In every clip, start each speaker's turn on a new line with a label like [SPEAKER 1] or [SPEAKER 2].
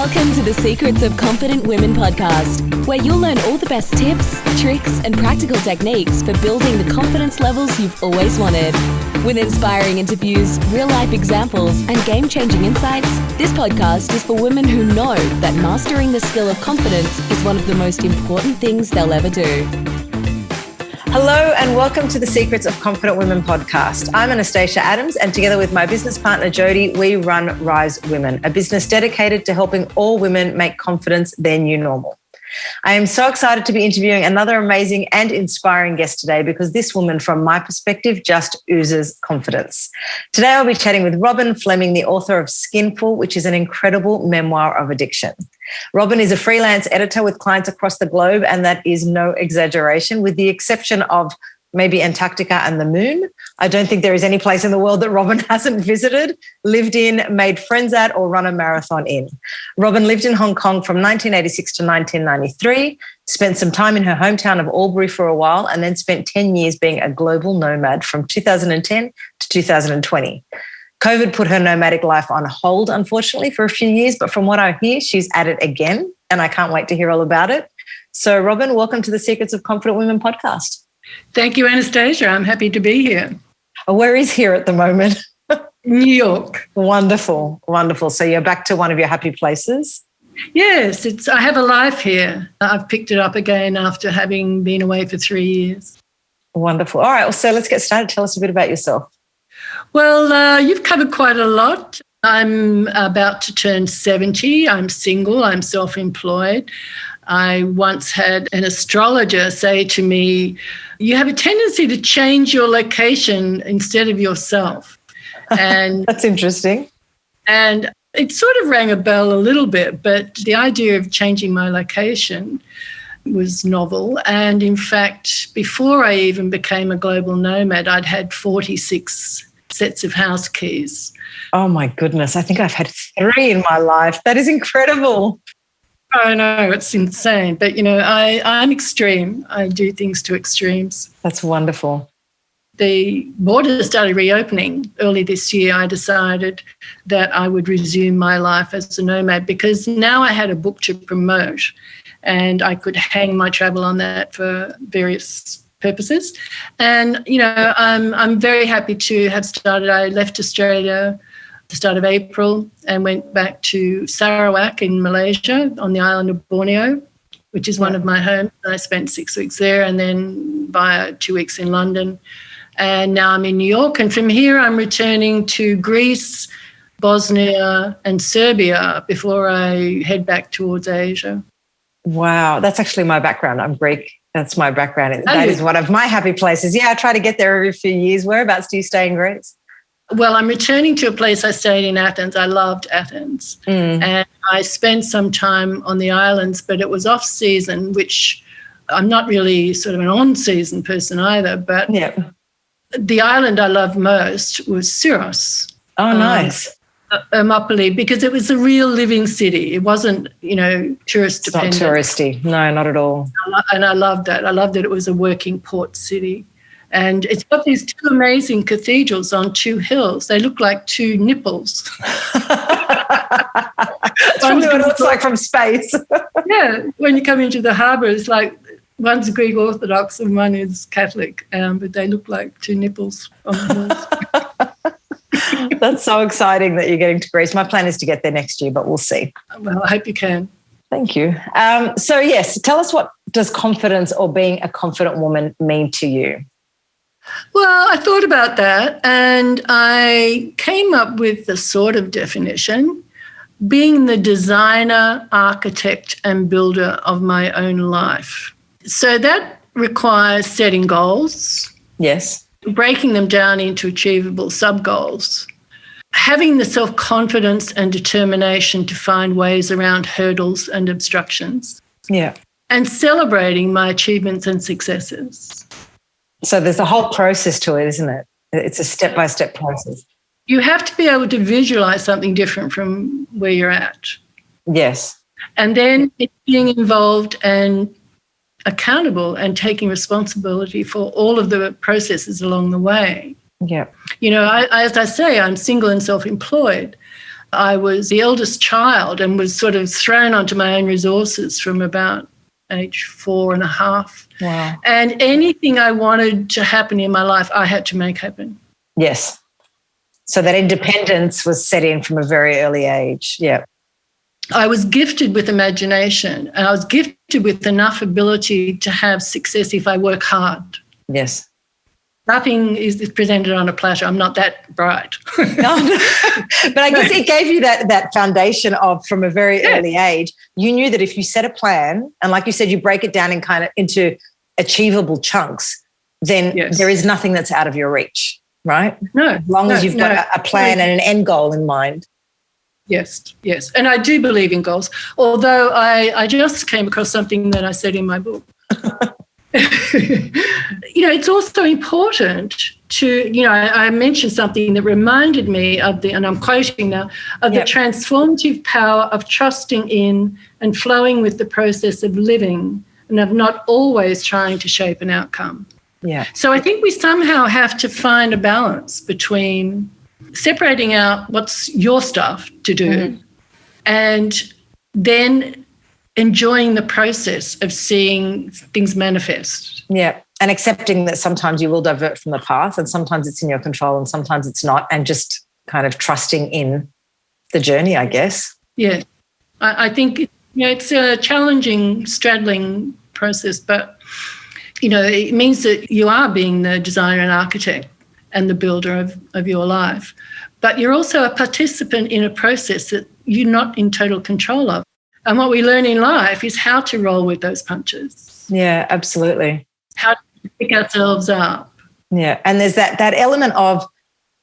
[SPEAKER 1] Welcome to the Secrets of Confident Women podcast, where you'll learn all the best tips, tricks, and practical techniques for building the confidence levels you've always wanted. With inspiring interviews, real-life examples, and game-changing insights, this podcast is for women who know that mastering the skill of confidence is one of the most important things they'll ever do.
[SPEAKER 2] Hello and welcome to the Secrets of Confident Women podcast. I'm Anastasia Adams, and together with my business partner Jody, we run Rise Women, a business dedicated to helping all women make confidence their new normal. I am so excited to be interviewing another amazing and inspiring guest today because this woman, from my perspective, just oozes confidence. Today I'll be chatting with Robyn Flemming, the author of Skinful, which is an incredible memoir of addiction. Robyn is a freelance editor with clients across the globe, and that is no exaggeration, with the exception of maybe Antarctica and the moon. I don't think there is any place in the world that Robyn hasn't visited, lived in, made friends at, or run a marathon in. Robyn lived in Hong Kong from 1986 to 1993, spent some time in her hometown of Albury for a while, and then spent 10 years being a global nomad from 2010 to 2020. COVID put her nomadic life on hold, unfortunately, for a few years, but from what I hear, she's at it again, and I can't wait to hear all about it. So, Robyn, welcome to the Secrets of Confident Women podcast.
[SPEAKER 3] Thank you, Anastasia. I'm happy to be here.
[SPEAKER 2] Where is here at the moment?
[SPEAKER 3] New York.
[SPEAKER 2] Wonderful, wonderful. So you're back to one of your happy places?
[SPEAKER 3] Yes, I have a life here. I've picked it up again after having been away for 3 years.
[SPEAKER 2] Wonderful. All right, well, so let's get started. Tell us a bit about yourself.
[SPEAKER 3] Well, you've covered quite a lot. I'm about to turn 70. I'm single. I'm self-employed. I once had an astrologer say to me, you have a tendency to change your location instead of yourself. And
[SPEAKER 2] that's interesting.
[SPEAKER 3] And it sort of rang a bell a little bit, but the idea of changing my location was novel. And in fact, before I even became a global nomad, I'd had 46 sets of house keys.
[SPEAKER 2] Oh my goodness. I think I've had 3 in my life. That is incredible.
[SPEAKER 3] I know, it's insane. But, I'm extreme. I do things to extremes.
[SPEAKER 2] That's wonderful.
[SPEAKER 3] The borders started reopening early this year. I decided that I would resume my life as a nomad because now I had a book to promote and I could hang my travel on that for various purposes. And, I'm very happy to have started. I left Australia at the start of April and went back to Sarawak in Malaysia on the island of Borneo, which is one of my homes. I spent 6 weeks there and then 2 weeks in London. And now I'm in New York. And from here, I'm returning to Greece, Bosnia and Serbia before I head back towards Asia.
[SPEAKER 2] Wow. That's actually my background. I'm Greek. That's my background. That is one of my happy places. Yeah, I try to get there every few years. Whereabouts do you stay in Greece?
[SPEAKER 3] Well, I'm returning to a place I stayed in Athens. I loved Athens. And I spent some time on the islands, but it was off season, which I'm not really sort of an on-season person either. But the island I loved most was Syros.
[SPEAKER 2] Oh, nice.
[SPEAKER 3] Thermopylae, because it was a real living city. It wasn't, tourist dependent.
[SPEAKER 2] It's not touristy. No, not at all.
[SPEAKER 3] And I loved that. I loved that it was a working port city. And it's got these 2 amazing cathedrals on 2 hills. They look like 2 nipples.
[SPEAKER 2] That's probably what it looks like from space.
[SPEAKER 3] Yeah, when you come into the harbour, it's like one's Greek Orthodox and one is Catholic, but they look like 2 nipples on the hills.
[SPEAKER 2] That's so exciting that you're getting to Greece. My plan is to get there next year, but we'll see.
[SPEAKER 3] Well, I hope you can.
[SPEAKER 2] Thank you. So, yes, tell us, what does confidence or being a confident woman mean to you?
[SPEAKER 3] Well, I thought about that and I came up with the sort of definition: being the designer, architect, and builder of my own life. So that requires setting goals.
[SPEAKER 2] Yes.
[SPEAKER 3] Breaking them down into achievable sub-goals. Having the self-confidence and determination to find ways around hurdles and obstructions.
[SPEAKER 2] Yeah.
[SPEAKER 3] And celebrating my achievements and successes.
[SPEAKER 2] So there's a whole process to it, isn't it? It's a step-by-step process.
[SPEAKER 3] You have to be able to visualize something different from where you're at.
[SPEAKER 2] Yes.
[SPEAKER 3] And then it's being involved and accountable and taking responsibility for all of the processes along the way.
[SPEAKER 2] Yeah.
[SPEAKER 3] As I say, I'm single and self-employed. I was the eldest child and was sort of thrown onto my own resources from about age 4.5.
[SPEAKER 2] Wow.
[SPEAKER 3] And anything I wanted to happen in my life, I had to make happen.
[SPEAKER 2] Yes. So that independence was set in from a very early age. Yeah.
[SPEAKER 3] I was gifted with imagination, and I was gifted with enough ability to have success if I work hard.
[SPEAKER 2] Yes.
[SPEAKER 3] Nothing is presented on a platter. I'm not that bright.
[SPEAKER 2] No. But I guess it gave you that foundation of, from a very early age, you knew that if you set a plan, and like you said, you break it down in kind of into achievable chunks, then there is nothing that's out of your reach, right?
[SPEAKER 3] No.
[SPEAKER 2] As long as you've got a plan and an end goal in mind.
[SPEAKER 3] Yes, yes. And I do believe in goals, although I just came across something that I said in my book. It's also important to, I mentioned something that reminded me of and I'm quoting now, of the transformative power of trusting in and flowing with the process of living and of not always trying to shape an outcome.
[SPEAKER 2] Yeah.
[SPEAKER 3] So I think we somehow have to find a balance between separating out what's your stuff to do and then enjoying the process of seeing things manifest.
[SPEAKER 2] Yeah. And accepting that sometimes you will divert from the path and sometimes it's in your control and sometimes it's not, and just kind of trusting in the journey, I guess.
[SPEAKER 3] Yeah. I think it's a challenging, straddling process, but, it means that you are being the designer and architect and the builder of your life. But you're also a participant in a process that you're not in total control of. And what we learn in life is how to roll with those punches.
[SPEAKER 2] Yeah, absolutely.
[SPEAKER 3] How to pick ourselves up.
[SPEAKER 2] Yeah, and there's that element of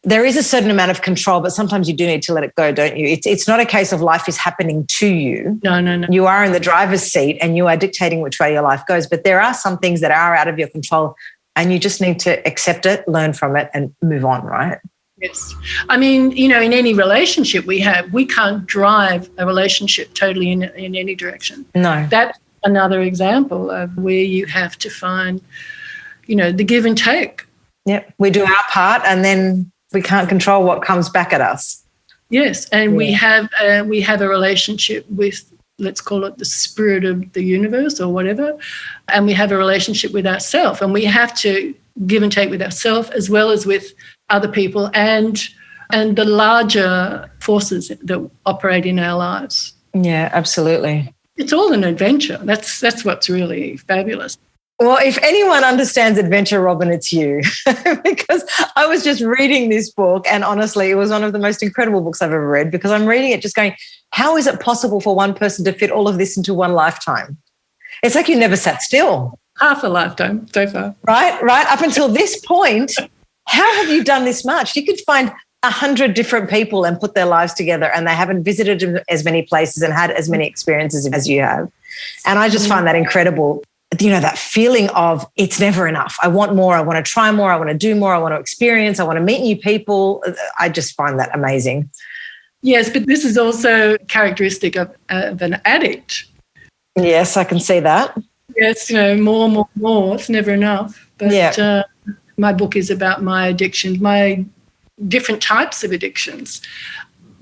[SPEAKER 2] there is a certain amount of control, but sometimes you do need to let it go, don't you? It's not a case of life is happening to you.
[SPEAKER 3] No.
[SPEAKER 2] You are in the driver's seat and you are dictating which way your life goes, but there are some things that are out of your control and you just need to accept it, learn from it and move on, right?
[SPEAKER 3] Yes. I mean, in any relationship we have, we can't drive a relationship totally in any direction.
[SPEAKER 2] No.
[SPEAKER 3] That's another example of where you have to find, the give and take.
[SPEAKER 2] Yep. We do our part and then we can't control what comes back at us.
[SPEAKER 3] Yes. And we have a relationship with, let's call it the spirit of the universe or whatever, and we have a relationship with ourselves, and we have to give and take with ourselves as well as with other people and the larger forces that operate in our lives.
[SPEAKER 2] Yeah, absolutely.
[SPEAKER 3] It's all an adventure. That's what's really fabulous.
[SPEAKER 2] Well, if anyone understands adventure, Robyn, it's you. Because I was just reading this book and honestly, it was one of the most incredible books I've ever read because I'm reading it just going, how is it possible for one person to fit all of this into one lifetime? It's like you never sat still.
[SPEAKER 3] Half a lifetime so far.
[SPEAKER 2] Right. Up until this point, how have you done this much? You could find 100 different people and put their lives together and they haven't visited as many places and had as many experiences as you have. And I just find that incredible. That feeling of it's never enough. I want more. I want to try more. I want to do more. I want to experience. I want to meet new people. I just find that amazing.
[SPEAKER 3] Yes, but this is also characteristic of an addict.
[SPEAKER 2] Yes, I can see that.
[SPEAKER 3] Yes, more. It's never enough. But my book is about my addictions, my different types of addictions.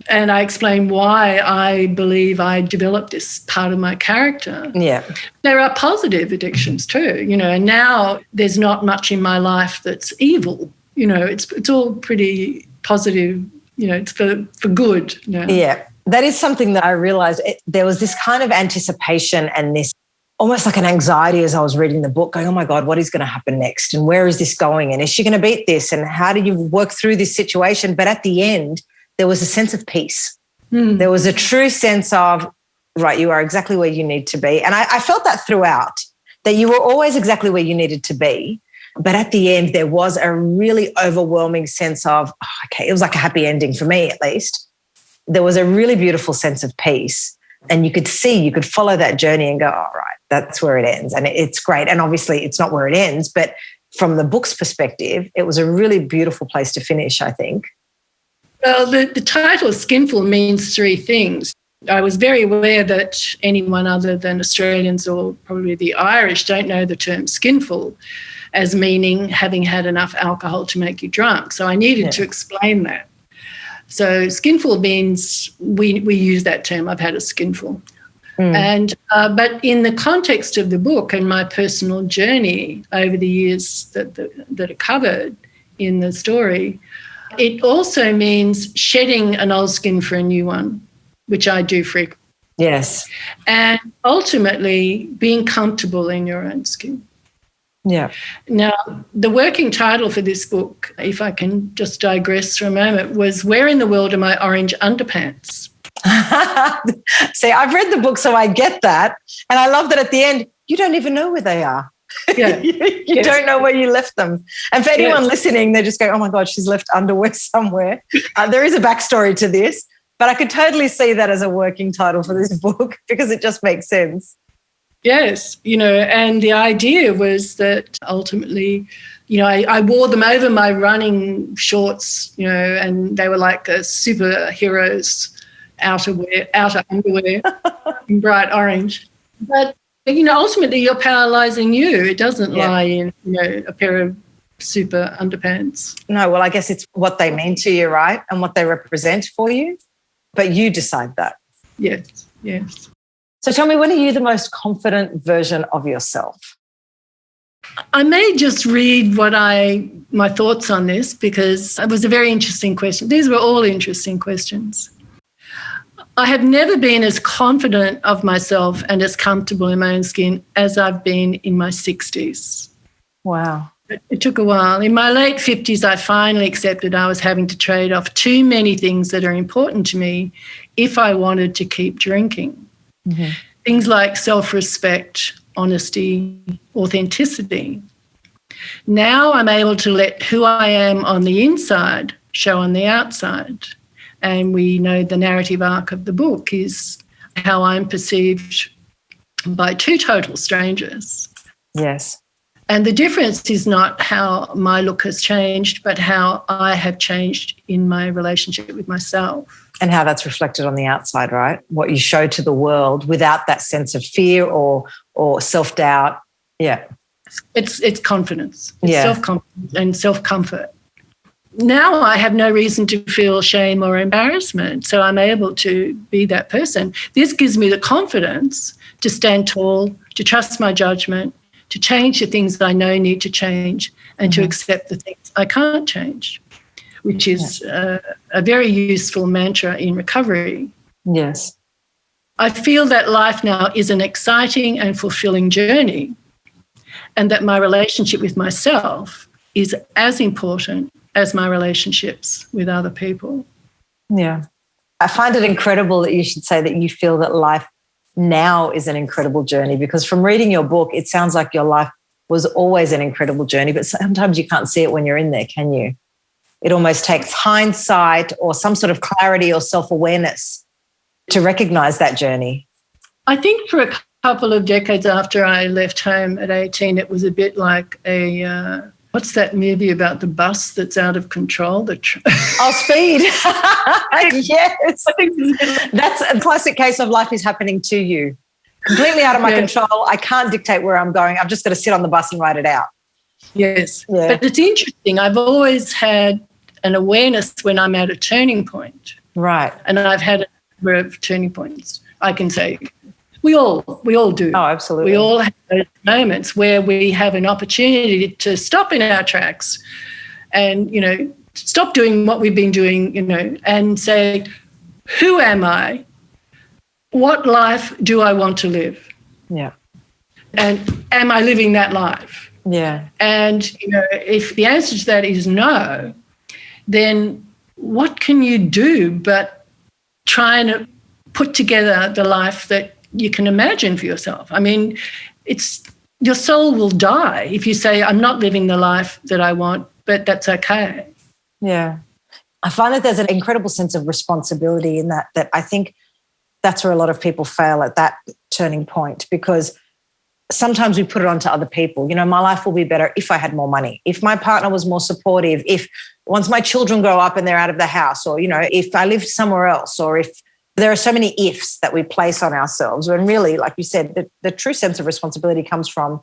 [SPEAKER 3] And I explain why I believe I developed this part of my character.
[SPEAKER 2] Yeah.
[SPEAKER 3] There are positive addictions too, and now there's not much in my life that's evil. It's all pretty positive, it's for good.
[SPEAKER 2] Yeah. That is something that I realized there was this kind of anticipation and this almost like an anxiety as I was reading the book going, oh my God, what is going to happen next? And where is this going? And is she going to beat this? And how do you work through this situation? But at the end, there was a sense of peace. There was a true sense of, right, you are exactly where you need to be. And I felt that throughout, that you were always exactly where you needed to be. But at the end, there was a really overwhelming sense of, it was like a happy ending for me at least. There was a really beautiful sense of peace. And you could follow that journey and go, all right, that's where it ends. And it's great. And obviously it's not where it ends, but from the book's perspective, it was a really beautiful place to finish, I think.
[SPEAKER 3] Well, the title Skinful means three things. I was very aware that anyone other than Australians or probably the Irish don't know the term skinful as meaning having had enough alcohol to make you drunk. So I needed to explain that. So skinful means we use that term. I've had a skinful. And but in the context of the book and my personal journey over the years that are covered in the story, it also means shedding an old skin for a new one, which I do frequently.
[SPEAKER 2] Yes.
[SPEAKER 3] And ultimately being comfortable in your own skin.
[SPEAKER 2] Yeah.
[SPEAKER 3] Now, the working title for this book, if I can just digress for a moment, was Where in the World Are My Orange Underpants?
[SPEAKER 2] See, I've read the book, so I get that. And I love that at the end, you don't even know where they are.
[SPEAKER 3] Yeah.
[SPEAKER 2] you don't know where you left them. And for anyone listening, they just go, oh my God, she's left underwear somewhere. There is a backstory to this, but I could totally see that as a working title for this book because it just makes sense.
[SPEAKER 3] Yes, and the idea was that ultimately, I wore them over my running shorts, and they were like superheroes outer underwear in bright orange. But, ultimately your power lies in you. It doesn't lie in, a pair of super underpants.
[SPEAKER 2] No, well, I guess it's what they mean to you, right? And what they represent for you. But you decide that.
[SPEAKER 3] Yes.
[SPEAKER 2] So tell me, when are you the most confident version of yourself?
[SPEAKER 3] I may just read my thoughts on this because it was a very interesting question. These were all interesting questions. I have never been as confident of myself and as comfortable in my own skin as I've been in my 60s.
[SPEAKER 2] Wow.
[SPEAKER 3] It took a while. In my late 50s, I finally accepted I was having to trade off too many things that are important to me if I wanted to keep drinking. Mm-hmm. Things like self-respect, honesty, authenticity. Now I'm able to let who I am on the inside show on the outside. And we know the narrative arc of the book is how I'm perceived by two total strangers.
[SPEAKER 2] Yes.
[SPEAKER 3] And the difference is not how my look has changed, but how I have changed in my relationship with myself.
[SPEAKER 2] And how that's reflected on the outside, right? What you show to the world without that sense of fear or self-doubt. Yeah.
[SPEAKER 3] It's confidence. It's self-confidence and self-comfort. Now I have no reason to feel shame or embarrassment, so I'm able to be that person. This gives me the confidence to stand tall, to trust my judgment, to change the things that I know need to change, and to accept the things I can't change, which is a very useful mantra in recovery.
[SPEAKER 2] Yes.
[SPEAKER 3] I feel that life now is an exciting and fulfilling journey, and that my relationship with myself is as important as my relationships with other people.
[SPEAKER 2] Yeah. I find it incredible that you should say that you feel that life now is an incredible journey, because from reading your book, it sounds like your life was always an incredible journey, but sometimes you can't see it when you're in there, can you? It almost takes hindsight or some sort of clarity or self-awareness to recognize that journey.
[SPEAKER 3] I think for a couple of decades after I left home at 18, it was a bit like what's that movie about the bus that's out of control?
[SPEAKER 2] Speed. Yes. That's a classic case of life is happening to you. Completely out of my control. I can't dictate where I'm going. I've just got to sit on the bus and write it out.
[SPEAKER 3] Yes.
[SPEAKER 2] Yeah.
[SPEAKER 3] But it's interesting. I've always had an awareness when I'm at a turning point.
[SPEAKER 2] Right.
[SPEAKER 3] And I've had a number of turning points. I can say we all do.
[SPEAKER 2] Oh, absolutely.
[SPEAKER 3] We all have those moments where we have an opportunity to stop in our tracks and, stop doing what we've been doing, and say, who am I? What life do I want to live?
[SPEAKER 2] Yeah.
[SPEAKER 3] And am I living that life?
[SPEAKER 2] Yeah.
[SPEAKER 3] And, if the answer to that is no, then what can you do but try and put together the life that you can imagine for yourself? I mean, your soul will die if you say, I'm not living the life that I want, but that's okay.
[SPEAKER 2] Yeah. I find that there's an incredible sense of responsibility in that I think that's where a lot of people fail at that turning point, because sometimes we put it onto other people. My life will be better if I had more money, if my partner was more supportive, if once my children grow up and they're out of the house, or, if I lived somewhere else, or if there are so many ifs that we place on ourselves, when really, like you said, the true sense of responsibility comes from,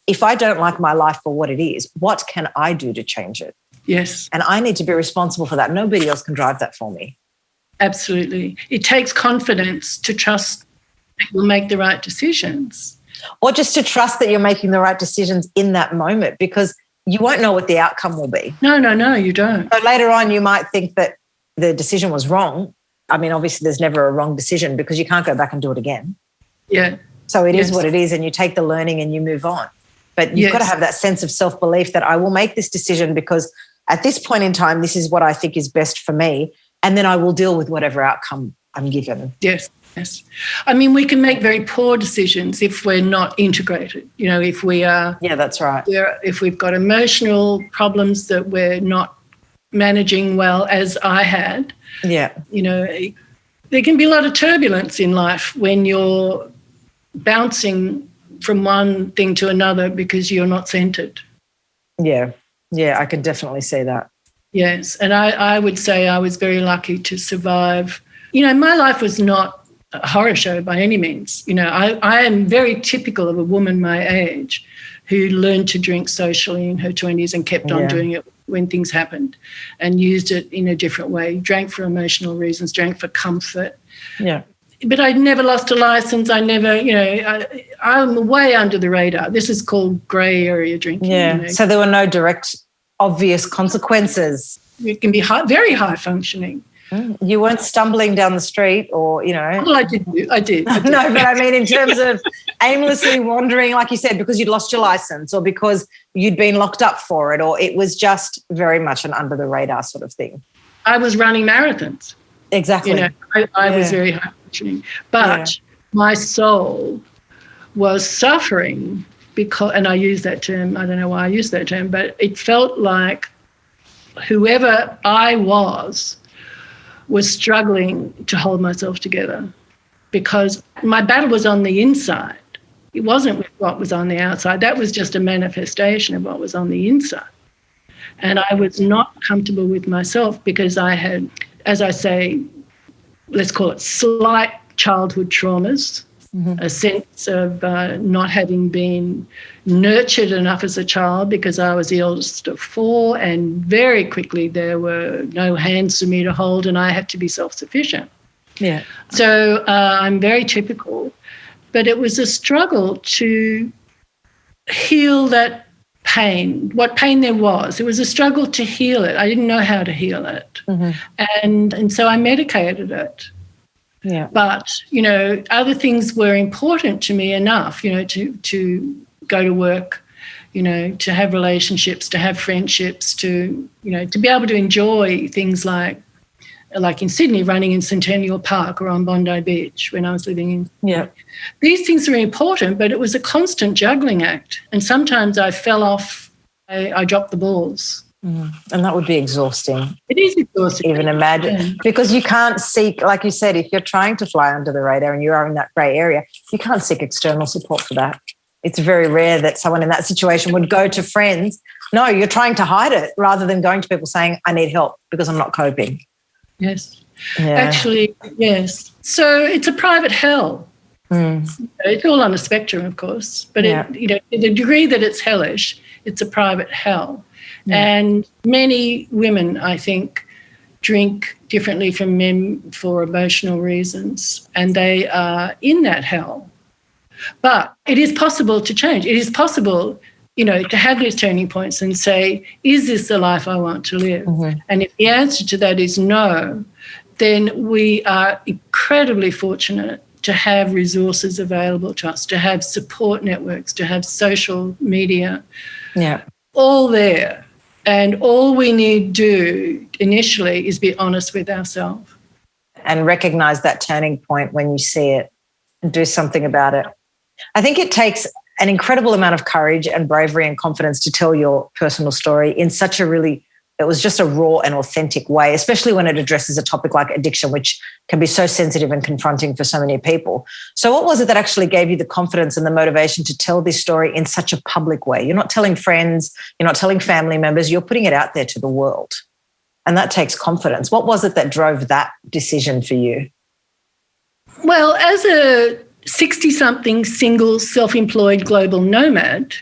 [SPEAKER 2] if I don't like my life for what it is, what can I do to change it?
[SPEAKER 3] Yes.
[SPEAKER 2] And I need to be responsible for that. Nobody else can drive that for me.
[SPEAKER 3] Absolutely. It takes confidence to trust that you'll make the right decisions.
[SPEAKER 2] Or just to trust that you're making the right decisions in that moment, because you won't know what the outcome will be.
[SPEAKER 3] No, you don't.
[SPEAKER 2] So later on, you might think that the decision was wrong. I mean, obviously, there's never a wrong decision because you can't go back and do it again.
[SPEAKER 3] Yeah.
[SPEAKER 2] So it is what it is, and you take the learning and you move on. But you've got to have that sense of self-belief that I will make this decision because at this point in time, this is what I think is best for me, and then I will deal with whatever outcome I'm given.
[SPEAKER 3] Yes. I mean, we can make very poor decisions if we're not integrated. You know, if we are...
[SPEAKER 2] Yeah, that's right.
[SPEAKER 3] If we've got emotional problems that we're not managing well, as I had.
[SPEAKER 2] Yeah.
[SPEAKER 3] You know, there can be a lot of turbulence in life when you're bouncing from one thing to another because you're not centred.
[SPEAKER 2] Yeah, I can definitely see that.
[SPEAKER 3] Yes, and I would say I was very lucky to survive. You know, my life was not a horror show by any means. You know, I am very typical of a woman my age who learned to drink socially in her 20s and kept on doing it when things happened and used it in a different way, drank for emotional reasons, drank for comfort.
[SPEAKER 2] Yeah.
[SPEAKER 3] But I never lost a license. I never, you know, I'm way under the radar. This is called grey area drinking.
[SPEAKER 2] Yeah,
[SPEAKER 3] you know.
[SPEAKER 2] So there were no direct, obvious consequences.
[SPEAKER 3] It can be very high functioning.
[SPEAKER 2] You weren't stumbling down the street or, you know.
[SPEAKER 3] Well, I did.
[SPEAKER 2] No, but I mean in terms of aimlessly wandering, like you said, because you'd lost your license or because you'd been locked up for it, or it was just very much an under the radar sort of thing.
[SPEAKER 3] I was running marathons.
[SPEAKER 2] Exactly.
[SPEAKER 3] You know, I was very high functioning. But my soul was suffering because, and I use that term, I don't know why I use that term, but it felt like whoever I was struggling to hold myself together because my battle was on the inside. It wasn't with what was on the outside. That was just a manifestation of what was on the inside. And I was not comfortable with myself because I had, as I say, let's call it slight childhood traumas, a sense of not having been nurtured enough as a child because I was the eldest of 4 and very quickly there were no hands for me to hold and I had to be self-sufficient.
[SPEAKER 2] Yeah.
[SPEAKER 3] So I'm very typical, but it was a struggle to heal that pain, what pain there was. It was a struggle to heal it. I didn't know how to heal it. And so I medicated it.
[SPEAKER 2] Yeah.
[SPEAKER 3] But, you know, other things were important to me enough, you know, to go to work, you know, to have relationships, to have friendships, to, you know, to be able to enjoy things like in Sydney, running in Centennial Park or on Bondi Beach when I was living in.
[SPEAKER 2] Yeah.
[SPEAKER 3] These things were important, but it was a constant juggling act. And sometimes I fell off, I dropped the balls.
[SPEAKER 2] And that would be exhausting.
[SPEAKER 3] It is exhausting.
[SPEAKER 2] Even imagine. Because you can't seek, like you said, if you're trying to fly under the radar and you are in that grey area, you can't seek external support for that. It's very rare that someone in that situation would go to friends. No, you're trying to hide it rather than going to people saying, I need help because I'm not coping.
[SPEAKER 3] Yes.
[SPEAKER 2] Yeah.
[SPEAKER 3] Actually, yes. So it's a private hell. It's all on a spectrum, of course. But, you know, to the degree that it's hellish, it's a private hell. And many women, I think, drink differently from men for emotional reasons, and they are in that hell. But it is possible to change. It is possible, you know, to have these turning points and say, is this the life I want to live? And if the answer to that is no, then we are incredibly fortunate to have resources available to us, to have support networks, to have social media, all there. And all we need to do initially is be honest with ourselves.
[SPEAKER 2] And recognise that turning point when you see it and do something about it. I think it takes an incredible amount of courage and bravery and confidence to tell your personal story in such a really, it was just a raw and authentic way, especially when it addresses a topic like addiction, which can be so sensitive and confronting for so many people. So what was it that actually gave you the confidence and the motivation to tell this story in such a public way? You're not telling friends, you're not telling family members, you're putting it out there to the world. And that takes confidence. What was it that drove that decision for you?
[SPEAKER 3] Well, as a 60-something single self-employed global nomad,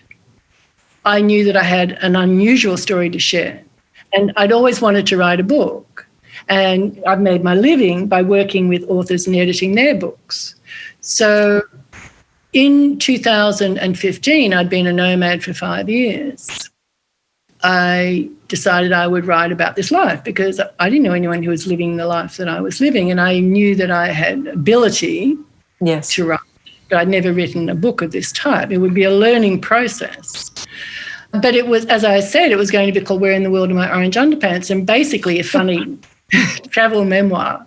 [SPEAKER 3] I knew that I had an unusual story to share. And I'd always wanted to write a book. And I've made my living by working with authors and editing their books. So in 2015, I'd been a nomad for 5 years. I decided I would write about this life because I didn't know anyone who was living the life that I was living, and I knew that I had ability to write, but I'd never written a book of this type. It would be a learning process. But it was, as I said, it was going to be called Where in the World Are My Orange Underpants, and basically a funny travel memoir,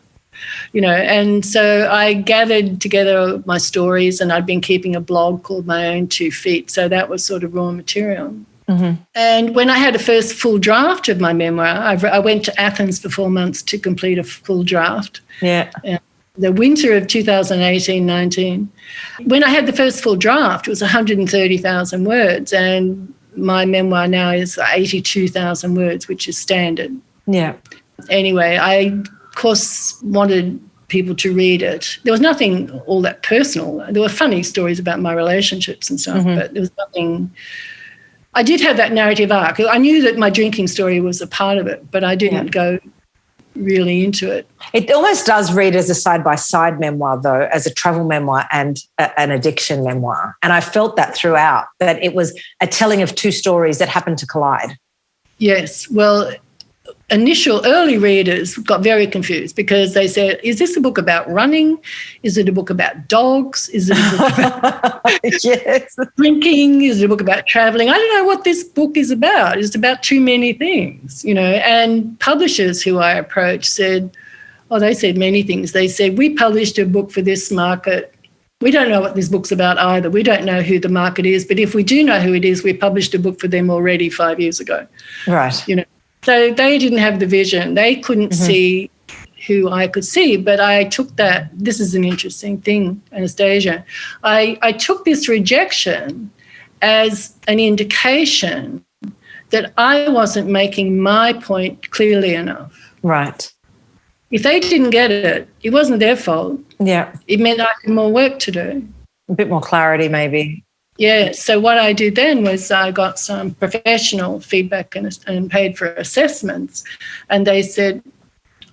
[SPEAKER 3] And so I gathered together my stories, and I'd been keeping a blog called My Own 2 Feet, so that was sort of raw material. Mm-hmm. And when I had a first full draft of my memoir, I went to Athens for 4 months to complete a full draft.
[SPEAKER 2] Yeah.
[SPEAKER 3] The winter of 2018-19. When I had the first full draft, it was 130,000 words, and my memoir now is 82,000 words, which is standard.
[SPEAKER 2] Yeah.
[SPEAKER 3] Anyway, I, of course, wanted people to read it. There was nothing all that personal. There were funny stories about my relationships and stuff, but there was nothing. I did have that narrative arc. I knew that my drinking story was a part of it, but I didn't go really into it.
[SPEAKER 2] It almost does read as a side-by-side memoir, though, as a travel memoir and an addiction memoir. And I felt that throughout, that it was a telling of two stories that happened to collide.
[SPEAKER 3] Yes. Well, early readers got very confused because they said, is this a book about running? Is it a book about dogs? Is it a book about drinking? Is it a book about traveling? I don't know what this book is about. It's about too many things, And publishers who I approached said, they said many things. They said, we published a book for this market. We don't know what this book's about either. We don't know who the market is. But if we do know who it is, we published a book for them already 5 years ago.
[SPEAKER 2] Right.
[SPEAKER 3] So they didn't have the vision. They couldn't see who I could see. But I took that. This is an interesting thing, Anastasia. I took this rejection as an indication that I wasn't making my point clearly enough.
[SPEAKER 2] Right.
[SPEAKER 3] If they didn't get it, it wasn't their fault.
[SPEAKER 2] Yeah.
[SPEAKER 3] It meant I had more work to do.
[SPEAKER 2] A bit more clarity, maybe.
[SPEAKER 3] Yeah, so what I did then was I got some professional feedback and paid for assessments, and they said,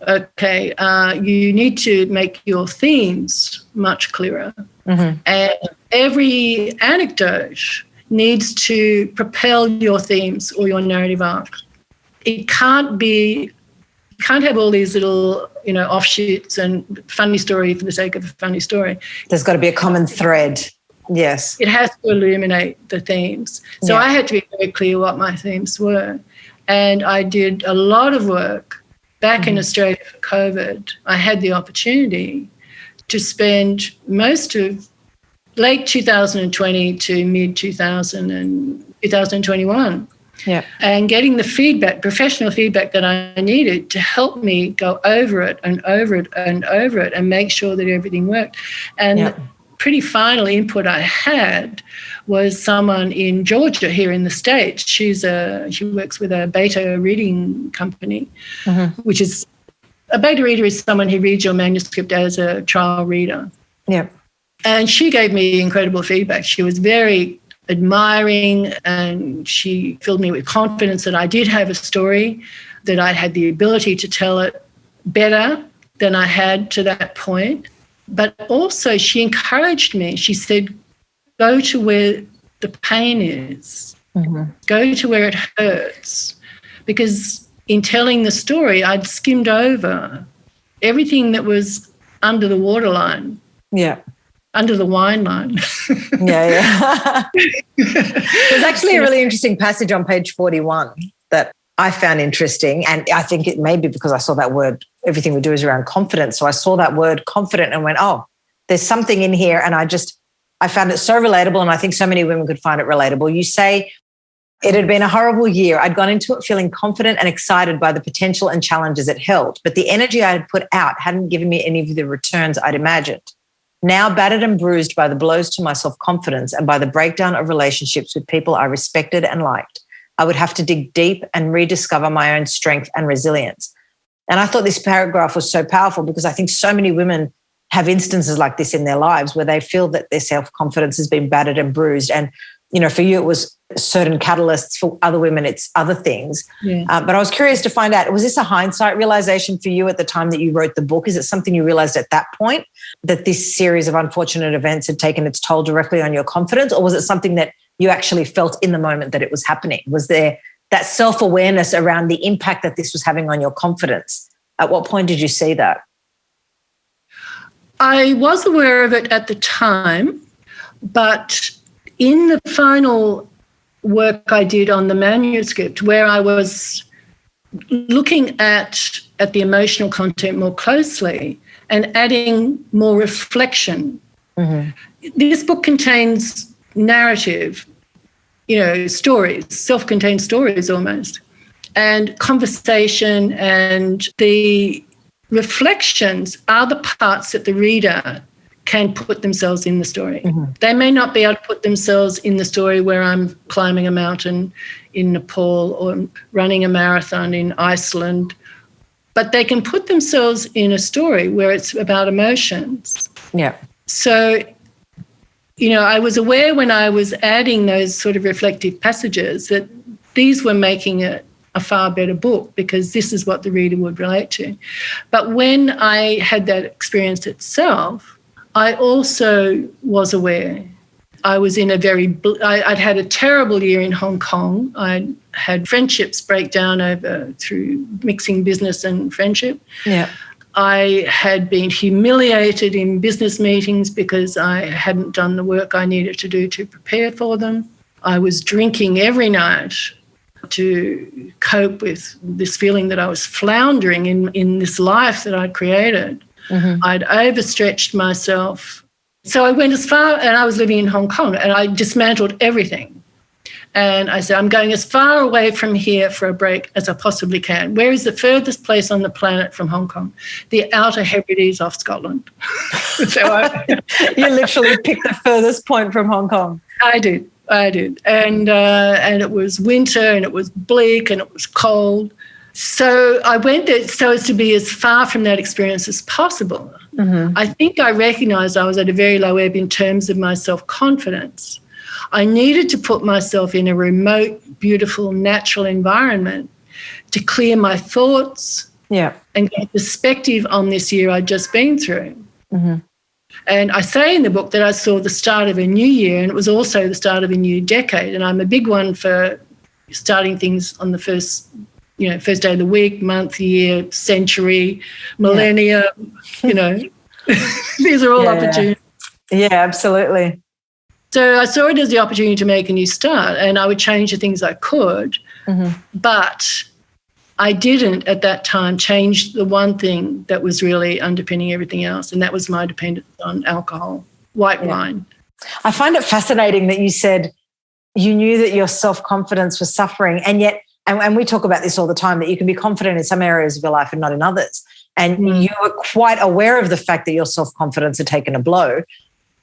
[SPEAKER 3] okay, you need to make your themes much clearer. And every anecdote needs to propel your themes or your narrative arc. It can't have all these little, offshoots and funny story for the sake of a funny story.
[SPEAKER 2] There's got to be a common thread. Yes.
[SPEAKER 3] It has to illuminate the themes. So I had to be very clear what my themes were. And I did a lot of work back in Australia for COVID. I had the opportunity to spend most of late 2020 to mid 2021 and getting the feedback, professional feedback that I needed to help me go over it and over it and over it and make sure that everything worked. And pretty final input I had was someone in Georgia here in the States. She works with a beta reading company, which is a beta reader is someone who reads your manuscript as a trial reader.
[SPEAKER 2] Yeah.
[SPEAKER 3] And she gave me incredible feedback. She was very admiring and she filled me with confidence that I did have a story, that I had the ability to tell it better than I had to that point. But also she encouraged me. She said, go to where the pain is. Go to where it hurts. Because in telling the story, I'd skimmed over everything that was under the waterline. Yeah. Under the wine line.
[SPEAKER 2] There's actually a really interesting passage on page 41 that I found interesting, and I think it may be because I saw that word, everything we do is around confidence. So I saw that word confident and went, oh, there's something in here. And I found it so relatable, and I think so many women could find it relatable. You say, it had been a horrible year. I'd gone into it feeling confident and excited by the potential and challenges it held, but the energy I had put out hadn't given me any of the returns I'd imagined. Now battered and bruised by the blows to my self-confidence and by the breakdown of relationships with people I respected and liked, I would have to dig deep and rediscover my own strength and resilience. And I thought this paragraph was so powerful because I think so many women have instances like this in their lives where they feel that their self-confidence has been battered and bruised. And for you it was certain catalysts, for other women it's other things.
[SPEAKER 3] Yeah.
[SPEAKER 2] But I was curious to find out, was this a hindsight realization for you at the time that you wrote the book? Is it something you realized at that point, that this series of unfortunate events had taken its toll directly on your confidence? Or was it something that you actually felt in the moment that it was happening? Was there that self-awareness around the impact that this was having on your confidence? At what point did you see that?
[SPEAKER 3] I was aware of it at the time, but in the final work I did on the manuscript, where I was looking at the emotional content more closely and adding more reflection. Mm-hmm. This book contains narrative, stories, self-contained stories almost, and conversation, and the reflections are the parts that the reader can put themselves in the story. Mm-hmm. They may not be able to put themselves in the story where I'm climbing a mountain in Nepal or running a marathon in Iceland, but they can put themselves in a story where it's about emotions.
[SPEAKER 2] Yeah.
[SPEAKER 3] So, I was aware when I was adding those sort of reflective passages that these were making it a far better book, because this is what the reader would relate to. But when I had that experience itself, I also was aware. I was in I'd had a terrible year in Hong Kong. I'd had friendships break down through mixing business and friendship.
[SPEAKER 2] Yeah.
[SPEAKER 3] I had been humiliated in business meetings because I hadn't done the work I needed to do to prepare for them. I was drinking every night to cope with this feeling that I was floundering in this life that I'd created. Mm-hmm. I'd overstretched myself. So I went as far, and I was living in Hong Kong, and I dismantled everything. And I said, I'm going as far away from here for a break as I possibly can. Where is the furthest place on the planet from Hong Kong? The Outer Hebrides off Scotland.
[SPEAKER 2] You literally picked the furthest point from Hong Kong.
[SPEAKER 3] I did. And it was winter, and it was bleak, and it was cold. So I went there so as to be as far from that experience as possible. Mm-hmm. I think I recognised I was at a very low ebb in terms of my self-confidence. I needed to put myself in a remote, beautiful, natural environment to clear my thoughts and get perspective on this year I'd just been through. Mm-hmm. And I say in the book that I saw the start of a new year, and it was also the start of a new decade. And I'm a big one for starting things on the first day of the week, month, year, century, millennia, These are all opportunities.
[SPEAKER 2] Yeah, absolutely.
[SPEAKER 3] So I saw it as the opportunity to make a new start, and I would change the things I could. Mm-hmm. But I didn't at that time change the one thing that was really underpinning everything else, and that was my dependence on alcohol, white wine.
[SPEAKER 2] I find it fascinating that you said you knew that your self-confidence was suffering, and yet, and we talk about this all the time, that you can be confident in some areas of your life and not in others. And you were quite aware of the fact that your self-confidence had taken a blow.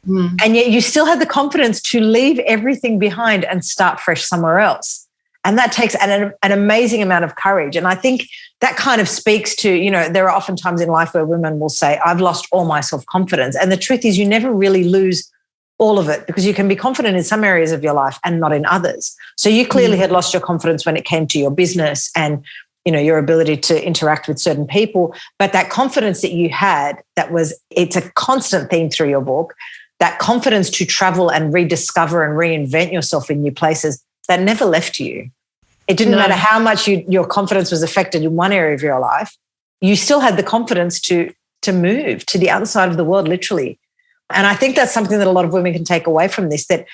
[SPEAKER 2] And yet you still had the confidence to leave everything behind and start fresh somewhere else. And that takes an amazing amount of courage. And I think that kind of speaks to, there are often times in life where women will say, I've lost all my self-confidence. And the truth is you never really lose all of it, because you can be confident in some areas of your life and not in others. So you clearly had lost your confidence when it came to your business and, your ability to interact with certain people. But that confidence that you had, it's a constant theme through your book, that confidence to travel and rediscover and reinvent yourself in new places, that never left you. It didn't matter how much your confidence was affected in one area of your life. You still had the confidence to move to the other side of the world, literally. And I think that's something that a lot of women can take away from this, that,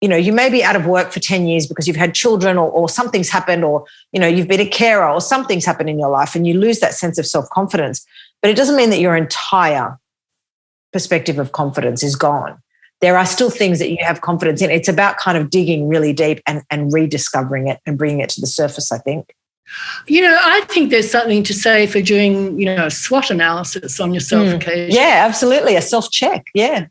[SPEAKER 2] you may be out of work for 10 years because you've had children or something's happened, or, you've been a carer or something's happened in your life and you lose that sense of self-confidence. But it doesn't mean that your entire perspective of confidence is gone. There are still things that you have confidence in. It's about kind of digging really deep and rediscovering it and bringing it to the surface, I think.
[SPEAKER 3] I think there's something to say for doing, a SWOT analysis on yourself occasionally.
[SPEAKER 2] Yeah, absolutely. A self-check. Yeah.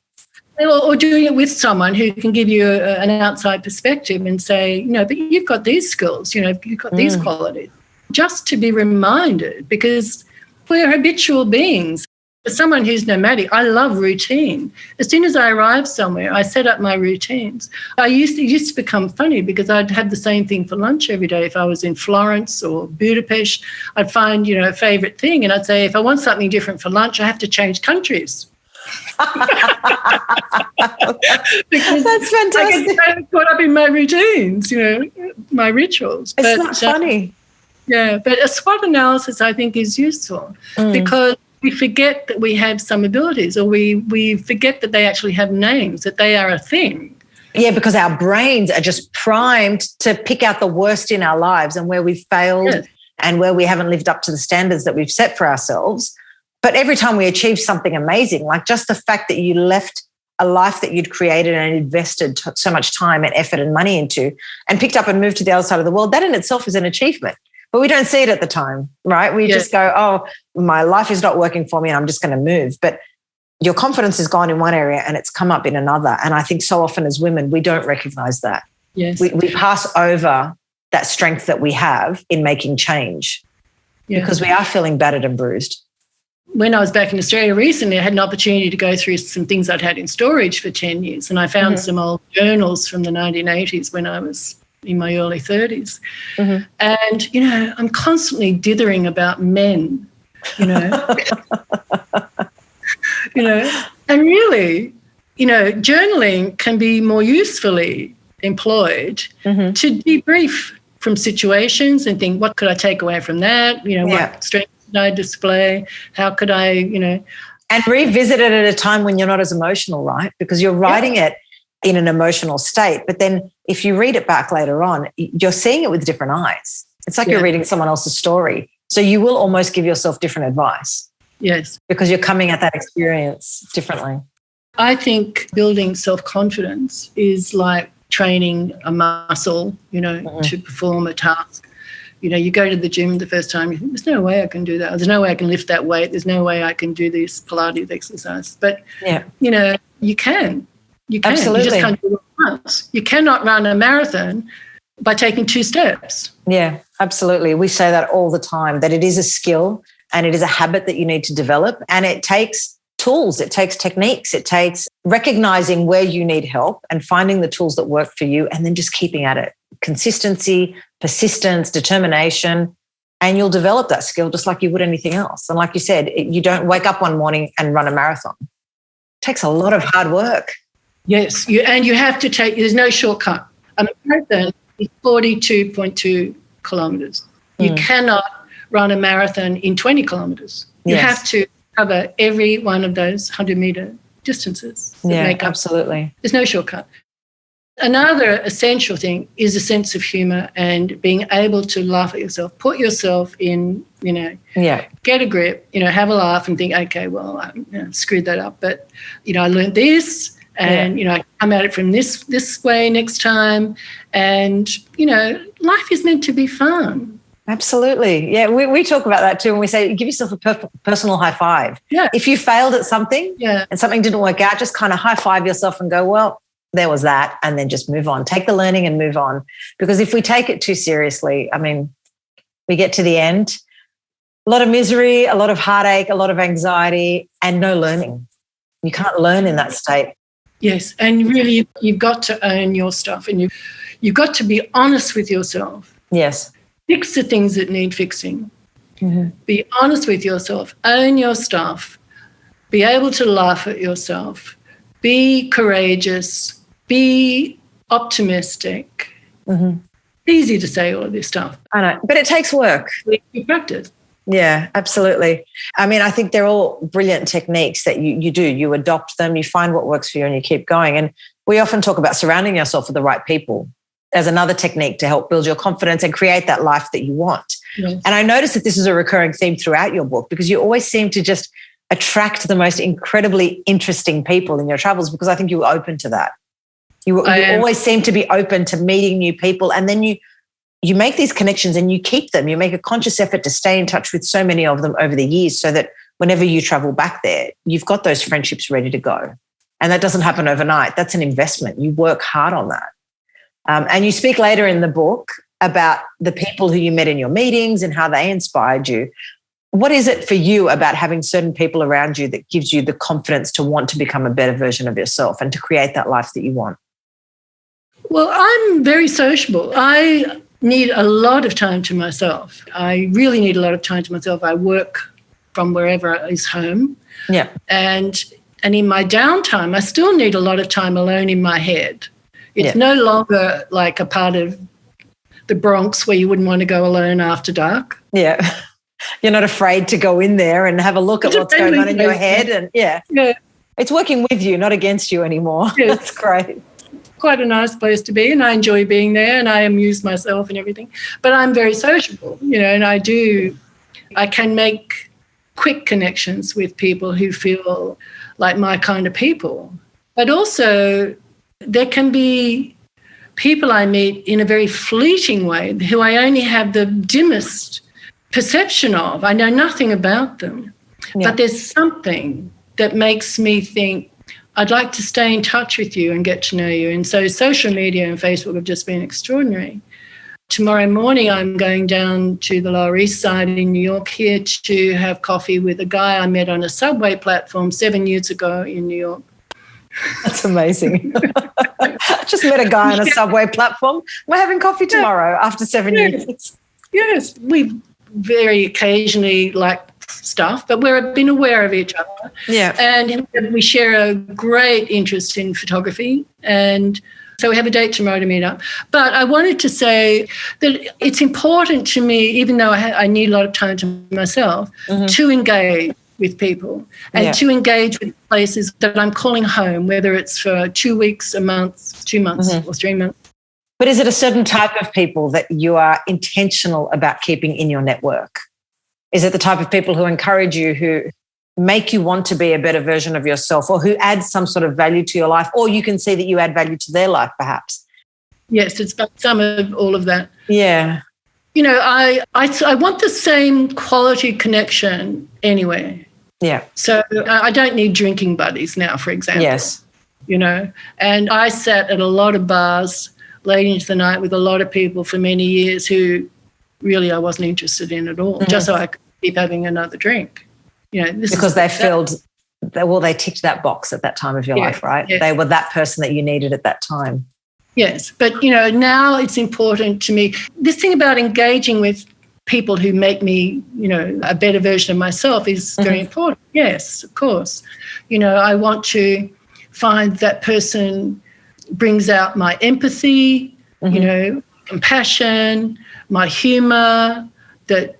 [SPEAKER 3] Or doing it with someone who can give you an outside perspective and say, but you've got these skills, you've got these qualities. Just to be reminded, because we're habitual beings. For someone who's nomadic, I love routine. As soon as I arrive somewhere, I set up my routines. It used to become funny because I'd have the same thing for lunch every day. If I was in Florence or Budapest, I'd find, a favourite thing, and I'd say, if I want something different for lunch, I have to change countries.
[SPEAKER 2] That's fantastic.
[SPEAKER 3] I get caught up in my routines, my rituals.
[SPEAKER 2] It's not funny.
[SPEAKER 3] Yeah, but a SWOT analysis, I think, is useful because we forget that we have some abilities, or we forget that they actually have names, that they are a thing.
[SPEAKER 2] Yeah, because our brains are just primed to pick out the worst in our lives and where we've failed and where we haven't lived up to the standards that we've set for ourselves. But every time we achieve something amazing, like just the fact that you left a life that you'd created and invested so much time and effort and money into and picked up and moved to the other side of the world, that in itself is an achievement. But we don't see it at the time, right? We just go, oh, my life is not working for me and I'm just going to move. But your confidence has gone in one area and it's come up in another. And I think so often as women, we don't recognize that.
[SPEAKER 3] Yes.
[SPEAKER 2] We pass over that strength that we have in making change because we are feeling battered and bruised.
[SPEAKER 3] When I was back in Australia recently, I had an opportunity to go through some things I'd had in storage for 10 years. And I found some old journals from the 1980s when I was in my early 30s. And, I'm constantly dithering about men, and really, journaling can be more usefully employed to debrief from situations and think, what could I take away from that? What strengths did I display? How could I,
[SPEAKER 2] And revisit it at a time when you're not as emotional, right? Because you're writing it in an emotional state. But then if you read it back later on, you're seeing it with different eyes. It's like you're reading someone else's story. So you will almost give yourself different advice.
[SPEAKER 3] Yes.
[SPEAKER 2] Because you're coming at that experience differently.
[SPEAKER 3] I think building self-confidence is like training a muscle, to perform a task. You go to the gym the first time, you think, there's no way I can do that. There's no way I can lift that weight. There's no way I can do this Pilates exercise. But, you can. You can.
[SPEAKER 2] Absolutely.
[SPEAKER 3] You just can't do it once. You cannot run a marathon by taking 2 steps.
[SPEAKER 2] Yeah, absolutely. We say that all the time, that it is a skill and it is a habit that you need to develop. And it takes tools, it takes techniques, it takes recognizing where you need help and finding the tools that work for you and then just keeping at it. Consistency, persistence, determination, and you'll develop that skill just like you would anything else. And like you said, you don't wake up one morning and run a marathon. It takes a lot of hard work.
[SPEAKER 3] Yes, you have to there's no shortcut. A marathon is 42.2 kilometres. You cannot run a marathon in 20 kilometres. You have to cover every one of those 100-metre distances.
[SPEAKER 2] Absolutely.
[SPEAKER 3] There's no shortcut. Another essential thing is a sense of humour and being able to laugh at yourself. Put yourself in, get a grip, have a laugh and think, okay, well, I screwed that up. But, I learned this. And, I come at it from this way next time. And, life is meant to be fun.
[SPEAKER 2] Absolutely. Yeah, we talk about that too. And we say, give yourself a personal high five.
[SPEAKER 3] Yeah.
[SPEAKER 2] If you failed at something and something didn't work out, just kind of high five yourself and go, well, there was that. And then just move on. Take the learning and move on. Because if we take it too seriously, we get to the end, a lot of misery, a lot of heartache, a lot of anxiety, and no learning. You can't learn in that state.
[SPEAKER 3] Yes, and really you've got to own your stuff and you've got to be honest with yourself.
[SPEAKER 2] Yes.
[SPEAKER 3] Fix the things that need fixing. Be honest with yourself. Own your stuff. Be able to laugh at yourself. Be courageous. Be optimistic. Easy to say all of this stuff.
[SPEAKER 2] I know, but it takes work.
[SPEAKER 3] You practice.
[SPEAKER 2] Yeah, absolutely. I think they're all brilliant techniques that you do. You adopt them, you find what works for you and you keep going. And we often talk about surrounding yourself with the right people as another technique to help build your confidence and create that life that you want.
[SPEAKER 3] Yes.
[SPEAKER 2] And I noticed that this is a recurring theme throughout your book because you always seem to just attract the most incredibly interesting people in your travels because I think you were open to that. You always seem to be open to meeting new people and then you make these connections and you keep them. You make a conscious effort to stay in touch with so many of them over the years so that whenever you travel back there, you've got those friendships ready to go. And that doesn't happen overnight. That's an investment. You work hard on that. And you speak later in the book about the people who you met in your meetings and how they inspired you. What is it for you about having certain people around you that gives you the confidence to want to become a better version of yourself and to create that life that you want?
[SPEAKER 3] Well, I'm very sociable. I need a lot of time to myself. I really need a lot of time to myself. I work from wherever is home.
[SPEAKER 2] Yeah.
[SPEAKER 3] And in my downtime, I still need a lot of time alone in my head. It's no longer like a part of the Bronx where you wouldn't want to go alone after dark.
[SPEAKER 2] Yeah. You're not afraid to go in there and have a look at what's going on in your head. And it's working with you, not against you anymore.
[SPEAKER 3] Yes.
[SPEAKER 2] That's great.
[SPEAKER 3] Quite a nice place to be, and I enjoy being there, and I amuse myself and everything. But I'm very sociable, and I can make quick connections with people who feel like my kind of people. But also there can be people I meet in a very fleeting way who I only have the dimmest perception of. I know nothing about them, but there's something that makes me think, I'd like to stay in touch with you and get to know you. And so social media and Facebook have just been extraordinary. Tomorrow morning, I'm going down to the Lower East Side in New York here to have coffee with a guy I met on a subway platform 7 years ago in New York.
[SPEAKER 2] That's amazing. I just met a guy on a subway platform. We're having coffee tomorrow after 7 years.
[SPEAKER 3] Yes, we very occasionally stuff, but we've been aware of each other.
[SPEAKER 2] Yeah.
[SPEAKER 3] And we share a great interest in photography, and so we have a date tomorrow to meet up. But I wanted to say that it's important to me, even though I need a lot of time to myself, to engage with people and to engage with places that I'm calling home, whether it's for 2 weeks, a month, 2 months or 3 months.
[SPEAKER 2] But is it a certain type of people that you are intentional about keeping in your network? Is it the type of people who encourage you, who make you want to be a better version of yourself, or who add some sort of value to your life, or you can see that you add value to their life perhaps?
[SPEAKER 3] Yes, it's about some of all of that.
[SPEAKER 2] Yeah.
[SPEAKER 3] I want the same quality connection anywhere.
[SPEAKER 2] Yeah.
[SPEAKER 3] So I don't need drinking buddies now, for example.
[SPEAKER 2] Yes.
[SPEAKER 3] And I sat at a lot of bars late into the night with a lot of people for many years who really I wasn't interested in at all, just so I could keep having another drink. Because they ticked that box at that time of your life, right? Yeah. They were that person that you needed at that time. Yes. But, now it's important to me. This thing about engaging with people who make me, a better version of myself is very important. Yes, of course. I want to find that person brings out my empathy, compassion, my humour, that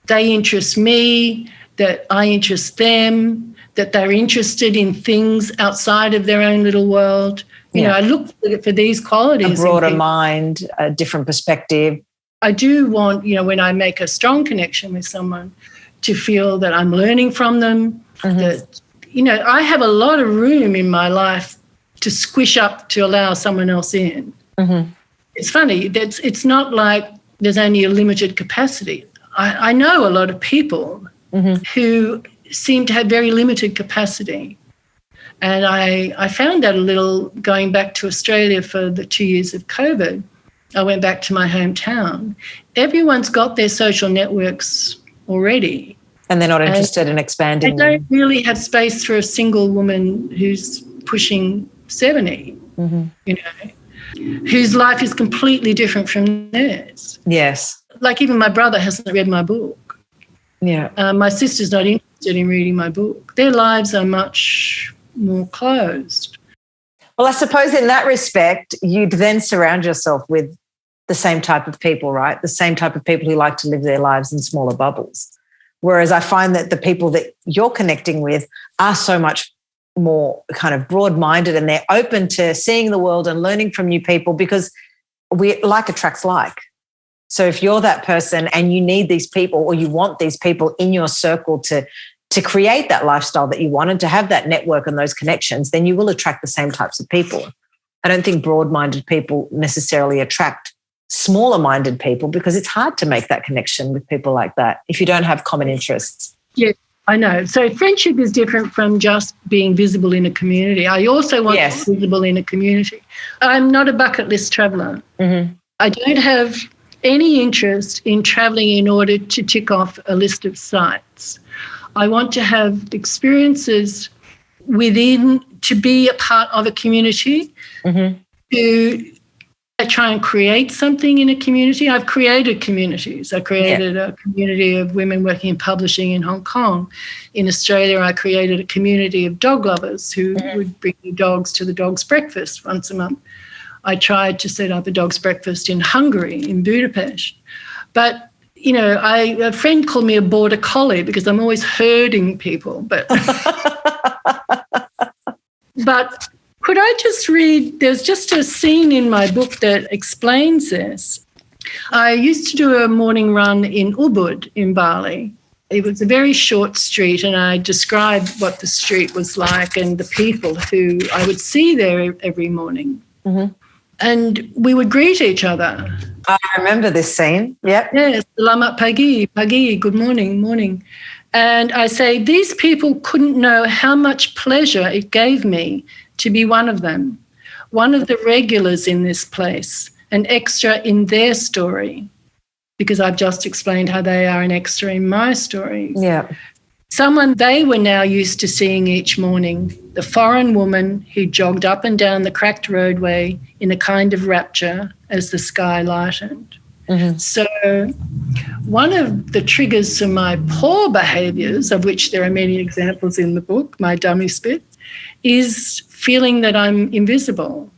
[SPEAKER 3] they interest me, that I interest them, that they're interested in things outside of their own little world. I look for these qualities. A broader mind, a different perspective. I do want, when I make a strong connection with someone, to feel that I'm learning from them, that, I have a lot of room in my life to squish up to allow someone else in. It's funny, it's not like there's only a limited capacity. I know a lot of people who seem to have very limited capacity. And I found that a little going back to Australia for the 2 years of COVID. I went back to my hometown. Everyone's got their social networks already. And they're not interested in expanding them. They don't really have space for a single woman who's pushing 70, whose life is completely different from theirs. Yes. Like even my brother hasn't read my book. Yeah. My sister's not interested in reading my book. Their lives are much more closed. Well, I suppose in that respect, you'd then surround yourself with the same type of people, right? The same type of people who like to live their lives in smaller bubbles. Whereas I find that the people that you're connecting with are so much more kind of broad-minded, and they're open to seeing the world and learning from new people, because like attracts like. So if you're that person and you need these people, or you want these people in your circle to create that lifestyle that you want and to have that network and those connections, then you will attract the same types of people. I don't think broad-minded people necessarily attract smaller-minded people, because it's hard to make that connection with people like that if you don't have common interests. Yeah, I know. So friendship is different from just being visible in a community. I also want to be visible in a community. I'm not a bucket list traveller. I don't have any interest in travelling in order to tick off a list of sites. I want to have experiences within, to be a part of a community, to try and create something in a community. I've created communities. I created a community of women working in publishing in Hong Kong. In Australia, I created a community of dog lovers who would bring their dogs to the dog's breakfast once a month. I tried to set up a dog's breakfast in Hungary, in Budapest. But, you know, a friend called me a border collie because I'm always herding people. But but could I just read, there's just a scene in my book that explains this. I used to do a morning run in Ubud in Bali. It was a very short street, and I described what the street was like and the people who I would see there every morning. And we would greet each other.
[SPEAKER 2] I remember this scene. Yep.
[SPEAKER 3] Yes, selamat pagi, good morning. And I say, these people couldn't know how much pleasure it gave me to be one of them, one of the regulars in this place, an extra in their story, because I've just explained how they are an extra in my story.
[SPEAKER 2] Yeah.
[SPEAKER 3] Someone they were now used to seeing each morning, the foreign woman who jogged up and down the cracked roadway in a kind of rapture as the sky lightened. So one of the triggers to my poor behaviours, of which there are many examples in the book, my dummy spit, is feeling that I'm invisible.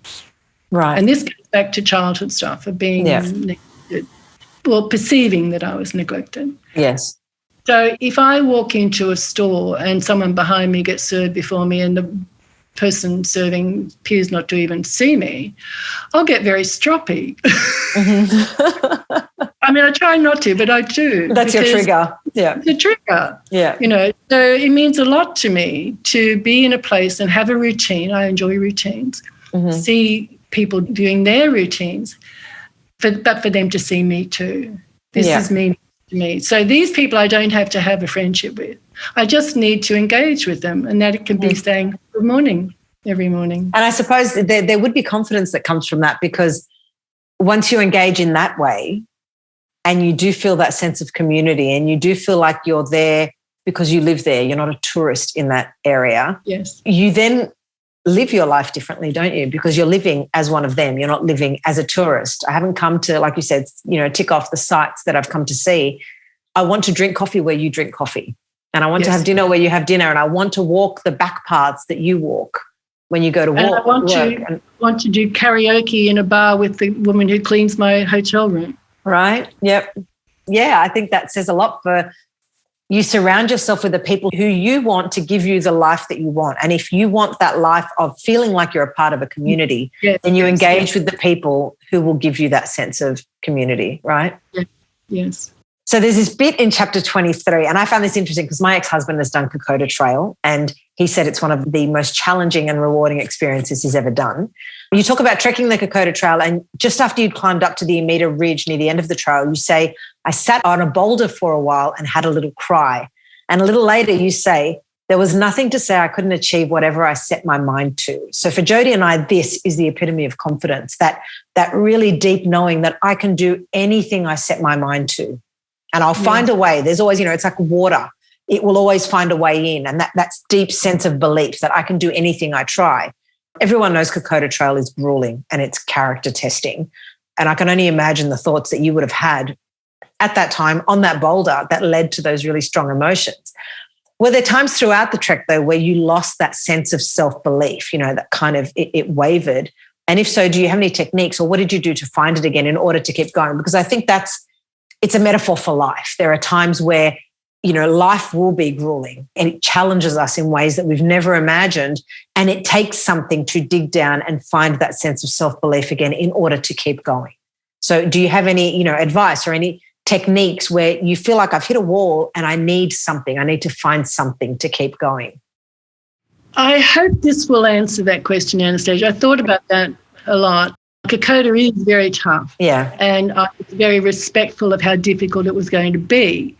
[SPEAKER 2] Right.
[SPEAKER 3] And this goes back to childhood stuff of being neglected, well, perceiving that I was neglected.
[SPEAKER 2] Yes.
[SPEAKER 3] So if I walk into a store and someone behind me gets served before me and the person serving appears not to even see me, I'll get very stroppy. I mean, I try not to, but I do.
[SPEAKER 2] That's your trigger. Yeah.
[SPEAKER 3] It's a trigger.
[SPEAKER 2] Yeah.
[SPEAKER 3] You know, so it means a lot to me to be in a place and have a routine. I enjoy routines. See people doing their routines, but for them to see me too. This is me to me. So these people I don't have to have a friendship with. I just need to engage with them, and that it can be saying good morning every morning.
[SPEAKER 2] And I suppose there would be confidence that comes from that, because once you engage in that way and you do feel that sense of community and you do feel like you're there because you live there, you're not a tourist in that area.
[SPEAKER 3] Yes.
[SPEAKER 2] You then live your life differently, don't you? Because you're living as one of them. You're not living as a tourist. I haven't come to, like you said, tick off the sites that I've come to see. I want to drink coffee where you drink coffee. And I want to have dinner where you have dinner. And I want to walk the back paths that you walk when you go to
[SPEAKER 3] work. And I want to do karaoke in a bar with the woman who cleans my hotel room.
[SPEAKER 2] Right. Yep. Yeah, I think that says a lot. For you surround yourself with the people who you want to give you the life that you want. And if you want that life of feeling like you're a part of a community, then you engage with the people who will give you that sense of community, right?
[SPEAKER 3] Yes.
[SPEAKER 2] So there's this bit in chapter 23, and I found this interesting because my ex-husband has done Kokoda Trail, and he said it's one of the most challenging and rewarding experiences he's ever done. You talk about trekking the Kokoda Trail, and just after you'd climbed up to the Amida Ridge near the end of the trail, you say, I sat on a boulder for a while and had a little cry. And a little later you say, there was nothing to say I couldn't achieve whatever I set my mind to. So for Jodie and I, this is the epitome of confidence, that really deep knowing that I can do anything I set my mind to. And I'll find a way. There's always, it's like water. It will always find a way in. And that's deep sense of belief that I can do anything I try. Everyone knows Kokoda Trail is grueling and it's character testing. And I can only imagine the thoughts that you would have had at that time on that boulder that led to those really strong emotions. Were there times throughout the trek, though, where you lost that sense of self-belief, that kind of it wavered? And if so, do you have any techniques, or what did you do to find it again in order to keep going? Because I think it's a metaphor for life. There are times where, life will be grueling and it challenges us in ways that we've never imagined. And it takes something to dig down and find that sense of self-belief again in order to keep going. So do you have any, advice or any techniques where you feel like I've hit a wall and I need something, I need to find something to keep going?
[SPEAKER 3] I hope this will answer that question, Anastasia. I thought about that a lot. Kokoda is very tough.
[SPEAKER 2] Yeah.
[SPEAKER 3] And I was very respectful of how difficult it was going to be.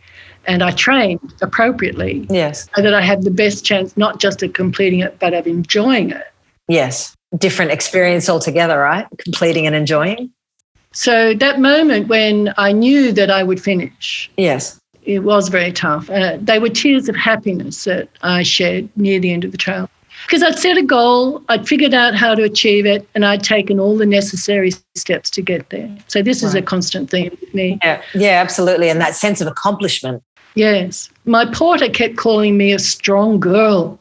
[SPEAKER 3] And I trained appropriately.
[SPEAKER 2] Yes.
[SPEAKER 3] So that I had the best chance not just of completing it, but of enjoying it.
[SPEAKER 2] Yes. Different experience altogether, right? Completing and enjoying.
[SPEAKER 3] So that moment when I knew that I would finish,
[SPEAKER 2] Yes.
[SPEAKER 3] it was very tough. They were tears of happiness that I shed near the end of the trail. Because I'd set a goal, I'd figured out how to achieve it, and I'd taken all the necessary steps to get there. So this is a constant theme with me.
[SPEAKER 2] Yeah, absolutely. And that sense of accomplishment.
[SPEAKER 3] Yes. My porter kept calling me a strong girl.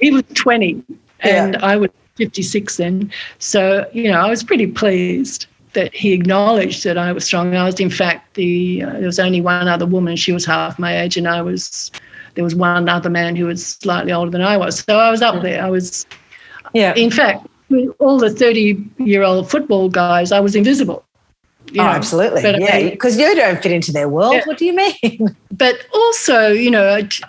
[SPEAKER 3] He was 20 and I was 56 then. So, I was pretty pleased that he acknowledged that I was strong. I was, in fact, there was only one other woman. She was half my age, and there was one other man who was slightly older than I was. So I was up there. In fact, with all the 30-year-old football guys, I was invisible.
[SPEAKER 2] Absolutely. Because you don't fit into their world. Yeah. What do you mean?
[SPEAKER 3] But also,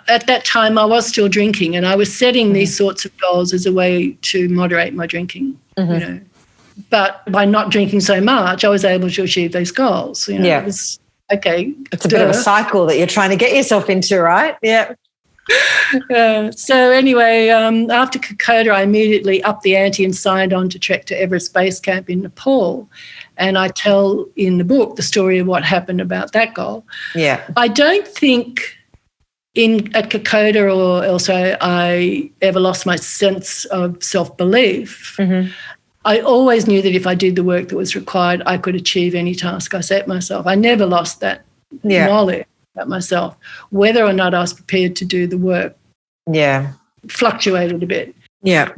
[SPEAKER 3] at that time I was still drinking, and I was setting these sorts of goals as a way to moderate my drinking, But by not drinking so much, I was able to achieve those goals. It was okay.
[SPEAKER 2] It's a bit of a cycle that you're trying to get yourself into, right? Yeah.
[SPEAKER 3] So anyway, after Kokoda, I immediately upped the ante and signed on to trek to Everest Base Camp in Nepal. And I tell in the book the story of what happened about that goal. Yeah. I don't think at Kokoda or elsewhere I ever lost my sense of self-belief. Mm-hmm. I always knew that if I did the work that was required, I could achieve any task I set myself. I never lost that knowledge about myself. Whether or not I was prepared to do the work fluctuated a bit. Yeah.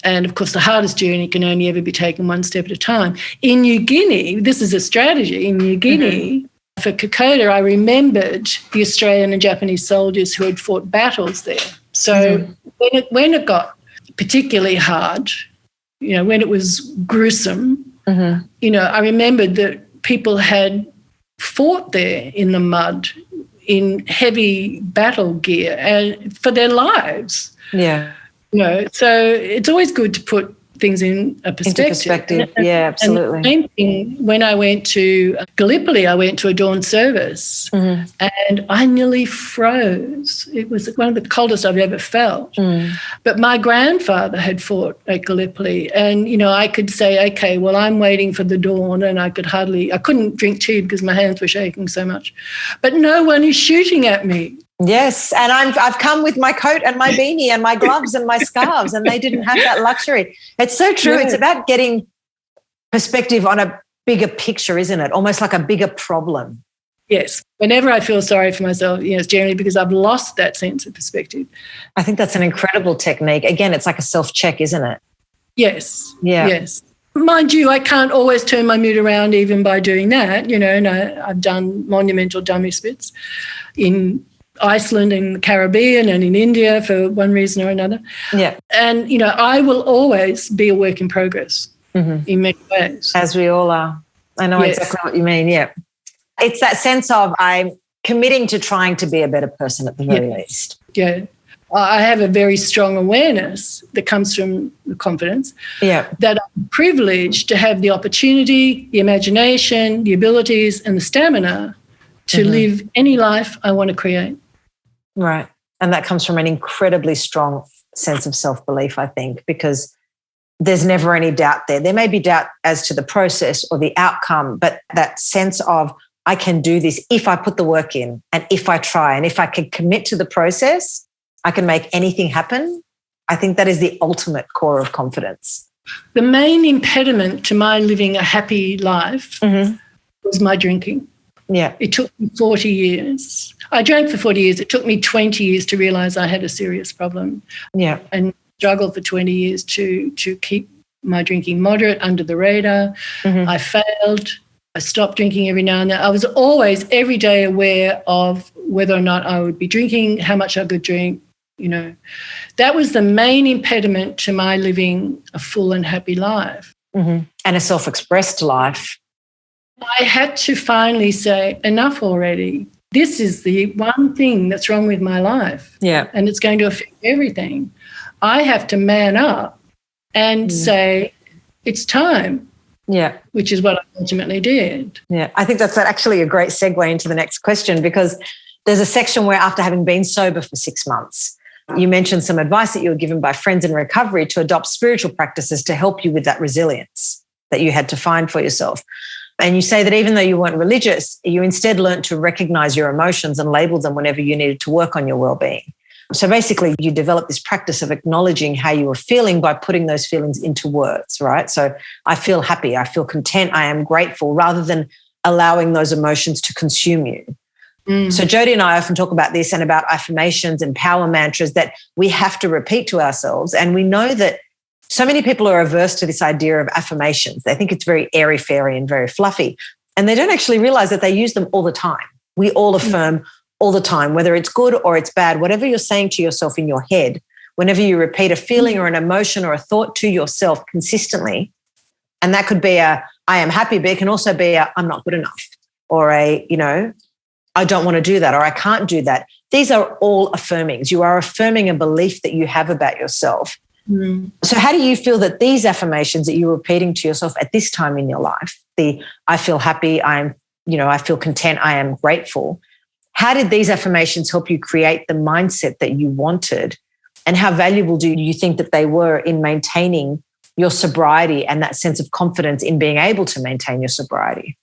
[SPEAKER 3] And, of course, the hardest journey can only ever be taken one step at a time. In New Guinea, this is a strategy. In New Guinea, for Kokoda, I remembered the Australian and Japanese soldiers who had fought battles there. So when it got particularly hard, when it was gruesome, I remembered that people had fought there in the mud in heavy battle gear and for their lives. Yeah. So it's always good to put things in a perspective.
[SPEAKER 2] Absolutely.
[SPEAKER 3] And the same thing when I went to Gallipoli, I went to a dawn service and I nearly froze. It was one of the coldest I've ever felt. But my grandfather had fought at Gallipoli and, I could say, okay, well, I'm waiting for the dawn, and I couldn't drink tea because my hands were shaking so much. But no one is shooting at me.
[SPEAKER 2] Yes, and I've come with my coat and my beanie and my gloves and my scarves, and they didn't have that luxury. It's so true. Yeah. It's about getting perspective on a bigger picture, isn't it? Almost like a bigger problem.
[SPEAKER 3] Yes. Whenever I feel sorry for myself, it's generally because I've lost that sense of perspective.
[SPEAKER 2] I think that's an incredible technique. Again, it's like a self-check, isn't it?
[SPEAKER 3] Yes. Yeah. Yes. Mind you, I can't always turn my mood around even by doing that, and I've done monumental dummy spits in Iceland and the Caribbean and in India for one reason or another. Yeah. And, I will always be a work in progress in many ways.
[SPEAKER 2] As we all are. I know exactly what you mean, yeah. It's that sense of I'm committing to trying to be a better person at the very least.
[SPEAKER 3] Yeah. I have a very strong awareness that comes from the confidence that I'm privileged to have the opportunity, the imagination, the abilities and the stamina to live any life I want to create.
[SPEAKER 2] Right. And that comes from an incredibly strong sense of self-belief, I think, because there's never any doubt there. There may be doubt as to the process or the outcome, but that sense of I can do this if I put the work in and if I try and if I can commit to the process, I can make anything happen. I think that is the ultimate core of confidence.
[SPEAKER 3] The main impediment to my living a happy life was my drinking. Yeah. It took me 40 years. I drank for 40 years. It took me 20 years to realise I had a serious problem. Yeah. And struggled for 20 years to keep my drinking moderate, under the radar. I failed. I stopped drinking every now and then. I was always every day aware of whether or not I would be drinking, how much I could drink, That was the main impediment to my living a full and happy life.
[SPEAKER 2] And a self-expressed life.
[SPEAKER 3] I had to finally say, enough already. This is the one thing that's wrong with my life. Yeah. And it's going to affect everything. I have to man up and say, it's time. Yeah. Which is what I ultimately did.
[SPEAKER 2] Yeah. I think that's actually a great segue into the next question, because there's a section where after having been sober for 6 months, you mentioned some advice that you were given by friends in recovery to adopt spiritual practices to help you with that resilience. that you had to find for yourself. And you say that even though you weren't religious, you instead learned to recognize your emotions and label them whenever you needed to work on your well-being. So basically, you developed this practice of acknowledging how you were feeling by putting those feelings into words, right? So I feel happy, I feel content, I am grateful, rather than allowing those emotions to consume you. So Jody and I often talk about this and about affirmations and power mantras that we have to repeat to ourselves. And we know that so many people are averse to this idea of affirmations. They think it's very airy-fairy and very fluffy. And they don't actually realize that they use them all the time. We all affirm all the time, whether it's good or it's bad, whatever you're saying to yourself in your head, whenever you repeat a feeling or an emotion or a thought to yourself consistently, and that could be I am happy, but it can also be I'm not good enough, or I don't want to do that, or I can't do that. These are all affirmings. You are affirming a belief that you have about yourself. So how do you feel that these affirmations that you're repeating to yourself at this time in your life, I feel happy, I feel content, I am grateful, how did these affirmations help you create the mindset that you wanted? And how valuable do you think that they were in maintaining your sobriety and that sense of confidence in being able to maintain your sobriety?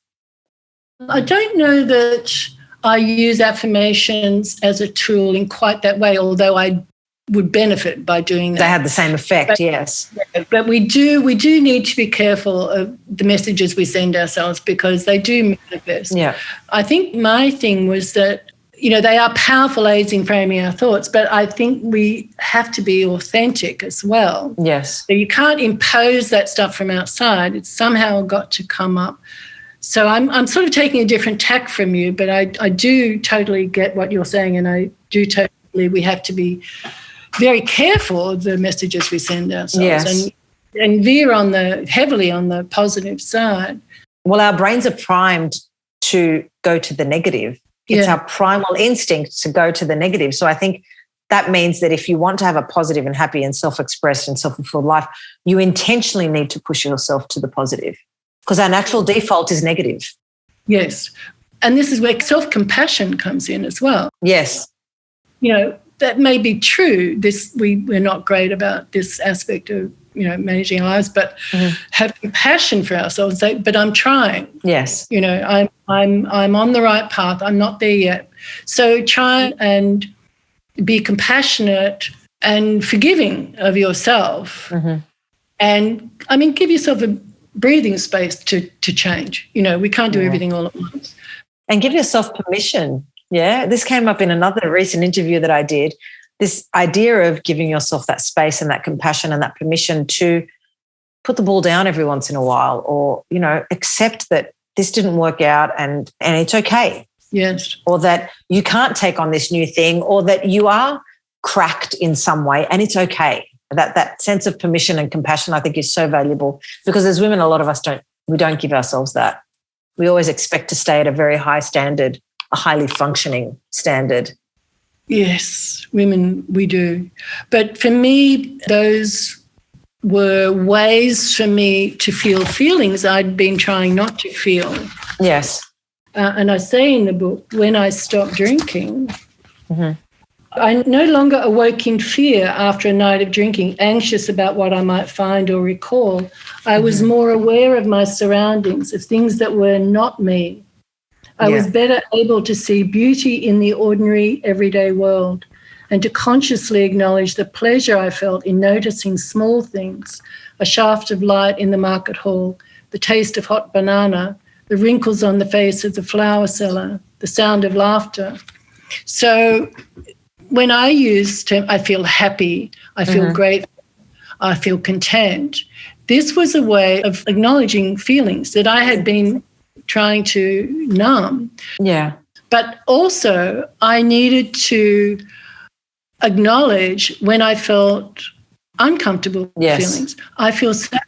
[SPEAKER 3] I don't know that I use affirmations as a tool in quite that way, although I would benefit by doing that.
[SPEAKER 2] They had the same effect, yes.
[SPEAKER 3] But we do need to be careful of the messages we send ourselves, because they do manifest.
[SPEAKER 2] Yeah.
[SPEAKER 3] I think my thing was that, they are powerful aids in framing our thoughts, but I think we have to be authentic as well.
[SPEAKER 2] Yes.
[SPEAKER 3] So you can't impose that stuff from outside. It's somehow got to come up. So I'm sort of taking a different tack from you, but I do totally get what you're saying, and I do totally, we have to be very careful of the messages we send ourselves.
[SPEAKER 2] Yes.
[SPEAKER 3] And veer heavily on the positive side.
[SPEAKER 2] Well, our brains are primed to go to the negative. It's our primal instinct to go to the negative. So I think that means that if you want to have a positive and happy and self-expressed and self-fulfilled life, you intentionally need to push yourself to the positive, because our natural default is negative.
[SPEAKER 3] Yes. And this is where self-compassion comes in as well.
[SPEAKER 2] Yes.
[SPEAKER 3] That may be true. We're not great about this aspect of managing our lives, but have compassion for ourselves. But I'm trying.
[SPEAKER 2] Yes.
[SPEAKER 3] I'm on the right path. I'm not there yet. So try and be compassionate and forgiving of yourself, and give yourself a breathing space to change. We can't do everything all at once.
[SPEAKER 2] And give yourself permission. Yeah, this came up in another recent interview that I did, this idea of giving yourself that space and that compassion and that permission to put the ball down every once in a while, or, accept that this didn't work out and it's okay.
[SPEAKER 3] Yes.
[SPEAKER 2] Or that you can't take on this new thing, or that you are cracked in some way and it's okay. That sense of permission and compassion, I think, is so valuable, because as women, a lot of us don't give ourselves that. We always expect to stay at a very high standard, a highly functioning standard.
[SPEAKER 3] Yes, women, we do. But for me, those were ways for me to feel feelings I'd been trying not to feel.
[SPEAKER 2] Yes.
[SPEAKER 3] And I say in the book, when I stopped drinking, I no longer awoke in fear after a night of drinking, anxious about what I might find or recall. I was more aware of my surroundings, of things that were not me. I was better able to see beauty in the ordinary, everyday world, and to consciously acknowledge the pleasure I felt in noticing small things, a shaft of light in the market hall, the taste of hot banana, the wrinkles on the face of the flower seller, the sound of laughter. So when I used I feel happy, I feel grateful, I feel content, this was a way of acknowledging feelings that I had been trying to numb.
[SPEAKER 2] Yeah.
[SPEAKER 3] But also I needed to acknowledge when I felt uncomfortable feelings. I feel sad,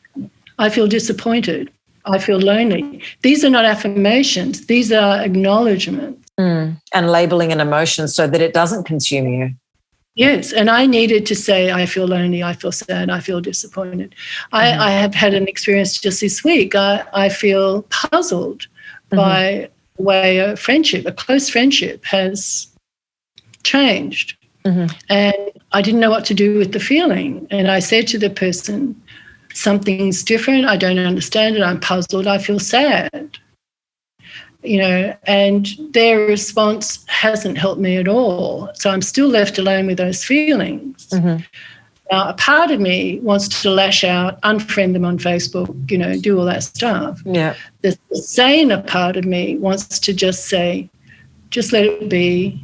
[SPEAKER 3] I feel disappointed, I feel lonely. These are not affirmations, these are acknowledgements.
[SPEAKER 2] And labeling an emotion so that it doesn't consume you.
[SPEAKER 3] Yes, and I needed to say, I feel lonely, I feel sad, I feel disappointed. I have had an experience just this week. I feel puzzled by the way a close friendship has changed. And I didn't know what to do with the feeling. And I said to the person, something's different. I don't understand it. I'm puzzled. I feel sad. And their response hasn't helped me at all. So I'm still left alone with those feelings.
[SPEAKER 2] Mm-hmm.
[SPEAKER 3] Now, a part of me wants to lash out, unfriend them on Facebook, do all that stuff.
[SPEAKER 2] Yeah.
[SPEAKER 3] The saner part of me wants to just say, just let it be.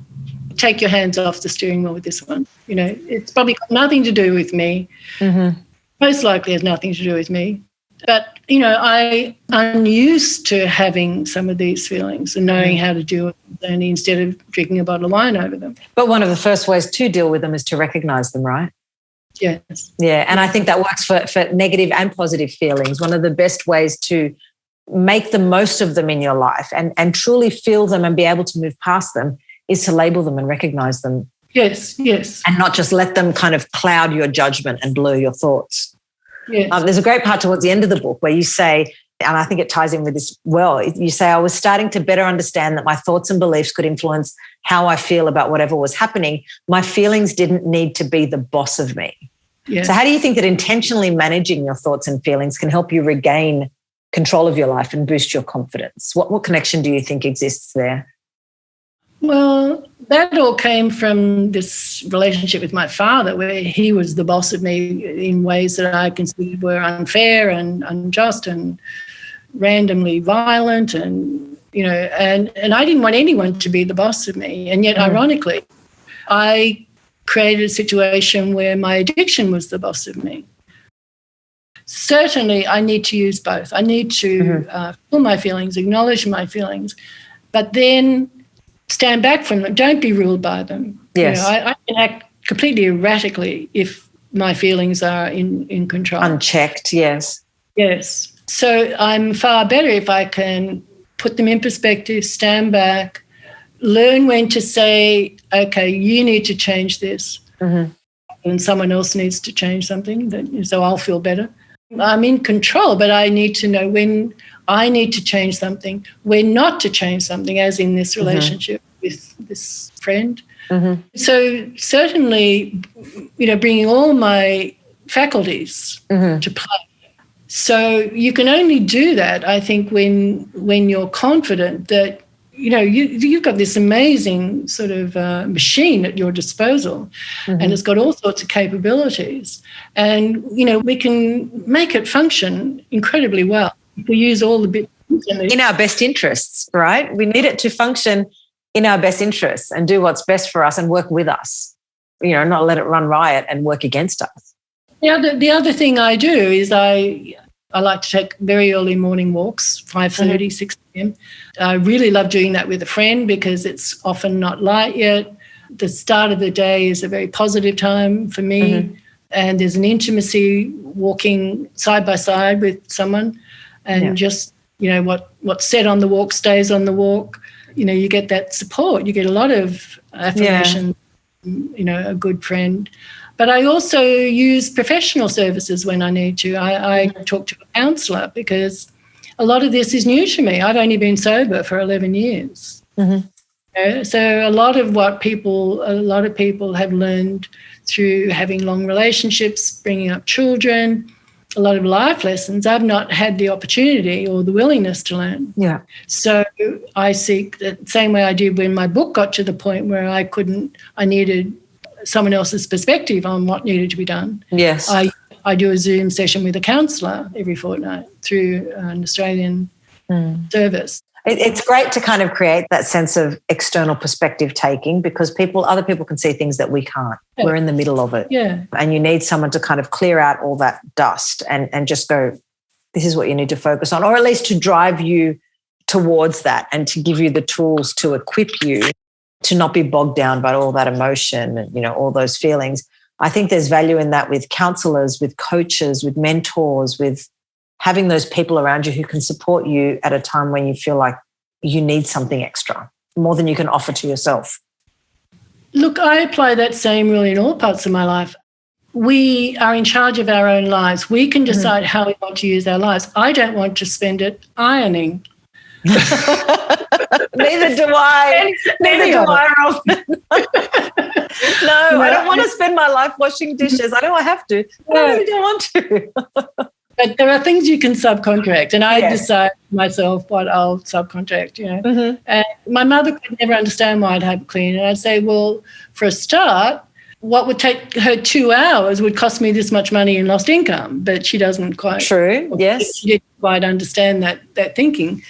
[SPEAKER 3] Take your hands off the steering wheel with this one. It's probably got nothing to do with me.
[SPEAKER 2] Mm-hmm.
[SPEAKER 3] Most likely has nothing to do with me. But, I'm used to having some of these feelings and knowing how to deal with them instead of drinking a bottle of wine over them.
[SPEAKER 2] But one of the first ways to deal with them is to recognise them, right?
[SPEAKER 3] Yes.
[SPEAKER 2] Yeah, and I think that works for negative and positive feelings. One of the best ways to make the most of them in your life and truly feel them and be able to move past them is to label them and recognise them.
[SPEAKER 3] Yes, yes.
[SPEAKER 2] And not just let them kind of cloud your judgment and blur your thoughts.
[SPEAKER 3] Yes.
[SPEAKER 2] There's a great part towards the end of the book where you say, and I think it ties in with this well, you say, I was starting to better understand that my thoughts and beliefs could influence how I feel about whatever was happening. My feelings didn't need to be the boss of me.
[SPEAKER 3] Yes.
[SPEAKER 2] So how do you think that intentionally managing your thoughts and feelings can help you regain control of your life and boost your confidence? What connection do you think exists there?
[SPEAKER 3] Well, that all came from this relationship with my father where he was the boss of me in ways that I considered were unfair and unjust and randomly violent and I didn't want anyone to be the boss of me. And yet, ironically, I created a situation where my addiction was the boss of me. Certainly, I need to use both. I need to feel my feelings, acknowledge my feelings, but then stand back from them. Don't be ruled by them.
[SPEAKER 2] Yes.
[SPEAKER 3] I can act completely erratically if my feelings are in control.
[SPEAKER 2] Unchecked, yes.
[SPEAKER 3] Yes. So I'm far better if I can put them in perspective, stand back, learn when to say, okay, you need to change this, and someone else needs to change something, so I'll feel better. I'm in control, but I need to know when I need to change something, when not to change something, as in this relationship with this friend. So certainly, bringing all my faculties to play. So you can only do that, I think, when you're confident that, you've got this amazing sort of machine at your disposal and it's got all sorts of capabilities. And, we can make it function incredibly well if we use all the bits.
[SPEAKER 2] In our best interests, right? We need it to function in our best interests and do what's best for us and work with us, not let it run riot and work against us.
[SPEAKER 3] The other thing I do is I like to take very early morning walks, 5:30, 6 a.m. I really love doing that with a friend because it's often not light yet. The start of the day is a very positive time for me, and there's an intimacy walking side by side with someone, and just, what's said on the walk stays on the walk. You get that support. You get a lot of affirmation, a good friend. But I also use professional services when I need to. I talk to a counsellor because a lot of this is new to me. I've only been sober for 11 years. So a lot of people have learned through having long relationships, bringing up children, a lot of life lessons I've not had the opportunity or the willingness to learn.
[SPEAKER 2] Yeah.
[SPEAKER 3] So I seek the same way I did when my book got to the point where I needed someone else's perspective on what needed to be done.
[SPEAKER 2] Yes.
[SPEAKER 3] I do a Zoom session with a counsellor every fortnight through an Australian service.
[SPEAKER 2] It's great to kind of create that sense of external perspective taking because other people can see things that we can't. Yeah. We're in the middle of it.
[SPEAKER 3] Yeah.
[SPEAKER 2] And you need someone to kind of clear out all that dust and just go, this is what you need to focus on, or at least to drive you towards that and to give you the tools to equip you to not be bogged down by all that emotion and, all those feelings. I think there's value in that with counsellors, with coaches, with mentors, with having those people around you who can support you at a time when you feel like you need something extra, more than you can offer to yourself.
[SPEAKER 3] Look, I apply that same rule in all parts of my life. We are in charge of our own lives. We can decide how we want to use our lives. I don't want to spend it ironing.
[SPEAKER 2] Neither do I. Neither do I, Robyn. No, I don't want to spend my life washing dishes. I don't have to. I really don't want to.
[SPEAKER 3] But there are things you can subcontract, and I decide myself what I'll subcontract, And my mother could never understand why I'd have it clean. And I'd say, well, for a start, what would take her 2 hours would cost me this much money in lost income. But she doesn't quite.
[SPEAKER 2] True, yes.
[SPEAKER 3] She didn't quite understand that thinking.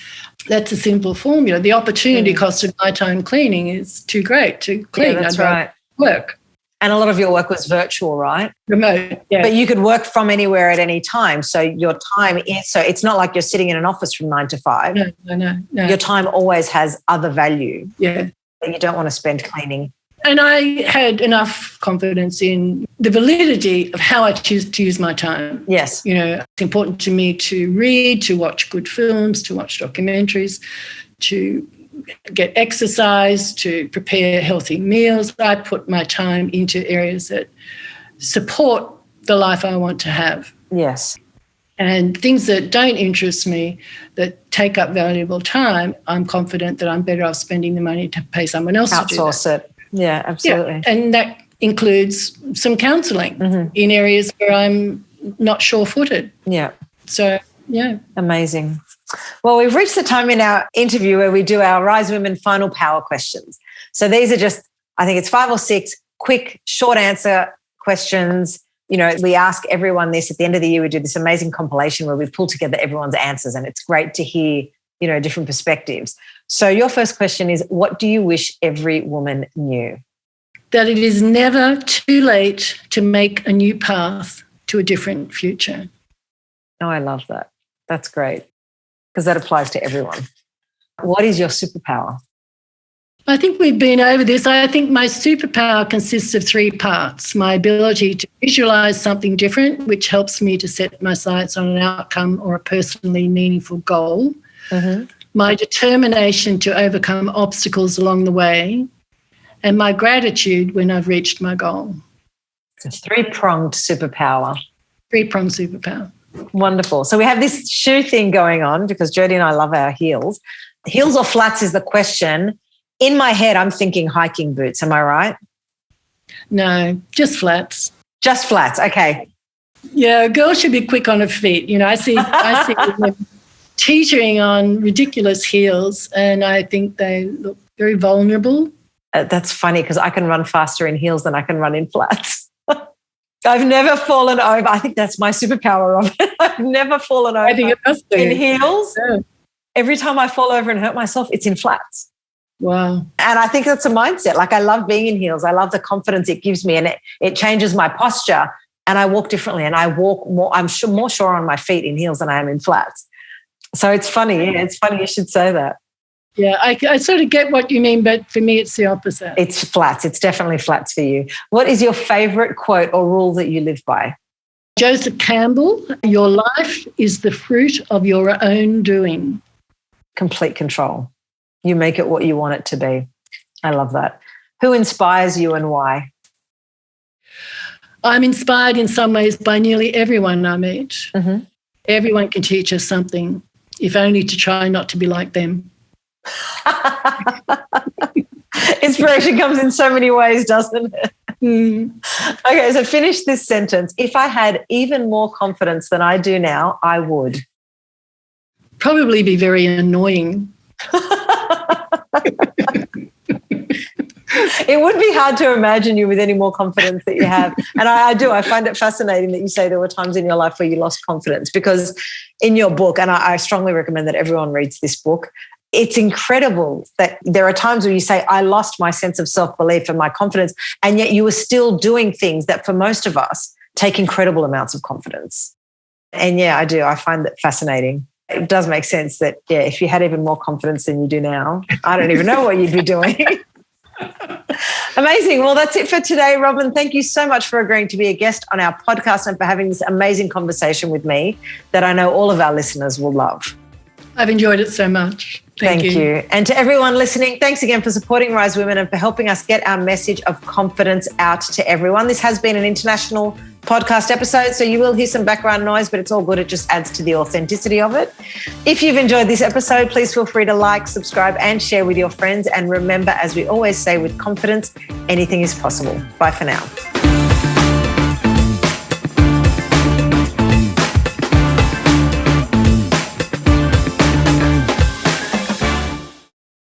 [SPEAKER 3] That's a simple formula. The opportunity cost of my time cleaning is too great to clean.
[SPEAKER 2] Yeah, that's right.
[SPEAKER 3] Work.
[SPEAKER 2] And a lot of your work was virtual, right?
[SPEAKER 3] Remote, yeah.
[SPEAKER 2] But you could work from anywhere at any time. So your time is, so it's not like you're sitting in an office from 9 to 5.
[SPEAKER 3] No.
[SPEAKER 2] Your time always has other value.
[SPEAKER 3] Yeah.
[SPEAKER 2] That you don't want to spend cleaning.
[SPEAKER 3] And I had enough confidence in the validity of how I choose to use my time.
[SPEAKER 2] Yes.
[SPEAKER 3] It's important to me to read, to watch good films, to watch documentaries, to get exercise, to prepare healthy meals. I put my time into areas that support the life I want to have.
[SPEAKER 2] Yes.
[SPEAKER 3] And things that don't interest me, that take up valuable time, I'm confident that I'm better off spending the money to pay someone else to do that.
[SPEAKER 2] Outsource it. Yeah, absolutely.
[SPEAKER 3] Yeah. And that includes some counselling in areas where I'm not sure-footed.
[SPEAKER 2] Yeah.
[SPEAKER 3] So, yeah.
[SPEAKER 2] Amazing. Well, we've reached the time in our interview where we do our Rise Women final power questions. So these are just, I think it's 5 or 6 quick, short answer questions. We ask everyone this at the end of the year. We do this amazing compilation where we pull together everyone's answers, and it's great to hear, different perspectives. So your first question is, what do you wish every woman knew?
[SPEAKER 3] That it is never too late to make a new path to a different future.
[SPEAKER 2] Oh, I love that. That's great, because that applies to everyone. What is your superpower?
[SPEAKER 3] I think we've been over this. I think my superpower consists of 3 parts. My ability to visualise something different, which helps me to set my sights on an outcome or a personally meaningful goal. My determination to overcome obstacles along the way, and my gratitude when I've reached my goal.
[SPEAKER 2] It's a 3-pronged superpower.
[SPEAKER 3] 3-pronged superpower.
[SPEAKER 2] Wonderful. So we have this shoe thing going on because Jodie and I love our heels. Heels or flats is the question. In my head, I'm thinking hiking boots. Am I right?
[SPEAKER 3] No, just flats.
[SPEAKER 2] Just flats. Okay.
[SPEAKER 3] Yeah, a girl should be quick on her feet. I see them teetering on ridiculous heels, and I think they look very vulnerable.
[SPEAKER 2] That's funny because I can run faster in heels than I can run in flats. I've never fallen over. I think that's my superpower, Robyn. I've never fallen over
[SPEAKER 3] I think it must be.
[SPEAKER 2] in heels.
[SPEAKER 3] Yeah.
[SPEAKER 2] Every time I fall over and hurt myself, it's in flats.
[SPEAKER 3] Wow.
[SPEAKER 2] And I think that's a mindset. Like, I love being in heels. I love the confidence it gives me, and it changes my posture, and I walk differently, and I walk more. I'm more sure on my feet in heels than I am in flats. So it's funny. Yeah, it's funny you should say that.
[SPEAKER 3] Yeah, I sort of get what you mean, but for me, it's the opposite.
[SPEAKER 2] It's flats. It's definitely flats for you. What is your favourite quote or rule that you live by?
[SPEAKER 3] Joseph Campbell, your life is the fruit of your own doing.
[SPEAKER 2] Complete control. You make it what you want it to be. I love that. Who inspires you and why?
[SPEAKER 3] I'm inspired in some ways by nearly everyone I meet. Everyone can teach us something, if only to try not to be like them.
[SPEAKER 2] Inspiration comes in so many ways, doesn't it? Okay, so finish this sentence. If I had even more confidence than I do now, I would.
[SPEAKER 3] Probably be very annoying.
[SPEAKER 2] It would be hard to imagine you with any more confidence that you have. And I do. I find it fascinating that you say there were times in your life where you lost confidence, because in your book, and I strongly recommend that everyone reads this book, it's incredible that there are times where you say, I lost my sense of self-belief and my confidence, and yet you were still doing things that for most of us take incredible amounts of confidence. And yeah, I do. I find that fascinating. It does make sense that, yeah, if you had even more confidence than you do now, I don't even know what you'd be doing. Amazing. Well, that's it for today, Robyn. Thank you so much for agreeing to be a guest on our podcast and for having this amazing conversation with me that I know all of our listeners will love.
[SPEAKER 3] I've enjoyed it so much. Thank you.
[SPEAKER 2] And to everyone listening, thanks again for supporting Rise Women and for helping us get our message of confidence out to everyone. This has been an international podcast episode, so you will hear some background noise, but it's all good. It just adds to the authenticity of it. If you've enjoyed this episode, please feel free to like, subscribe, and share with your friends. And remember, as we always say, with confidence, anything is possible. Bye for now.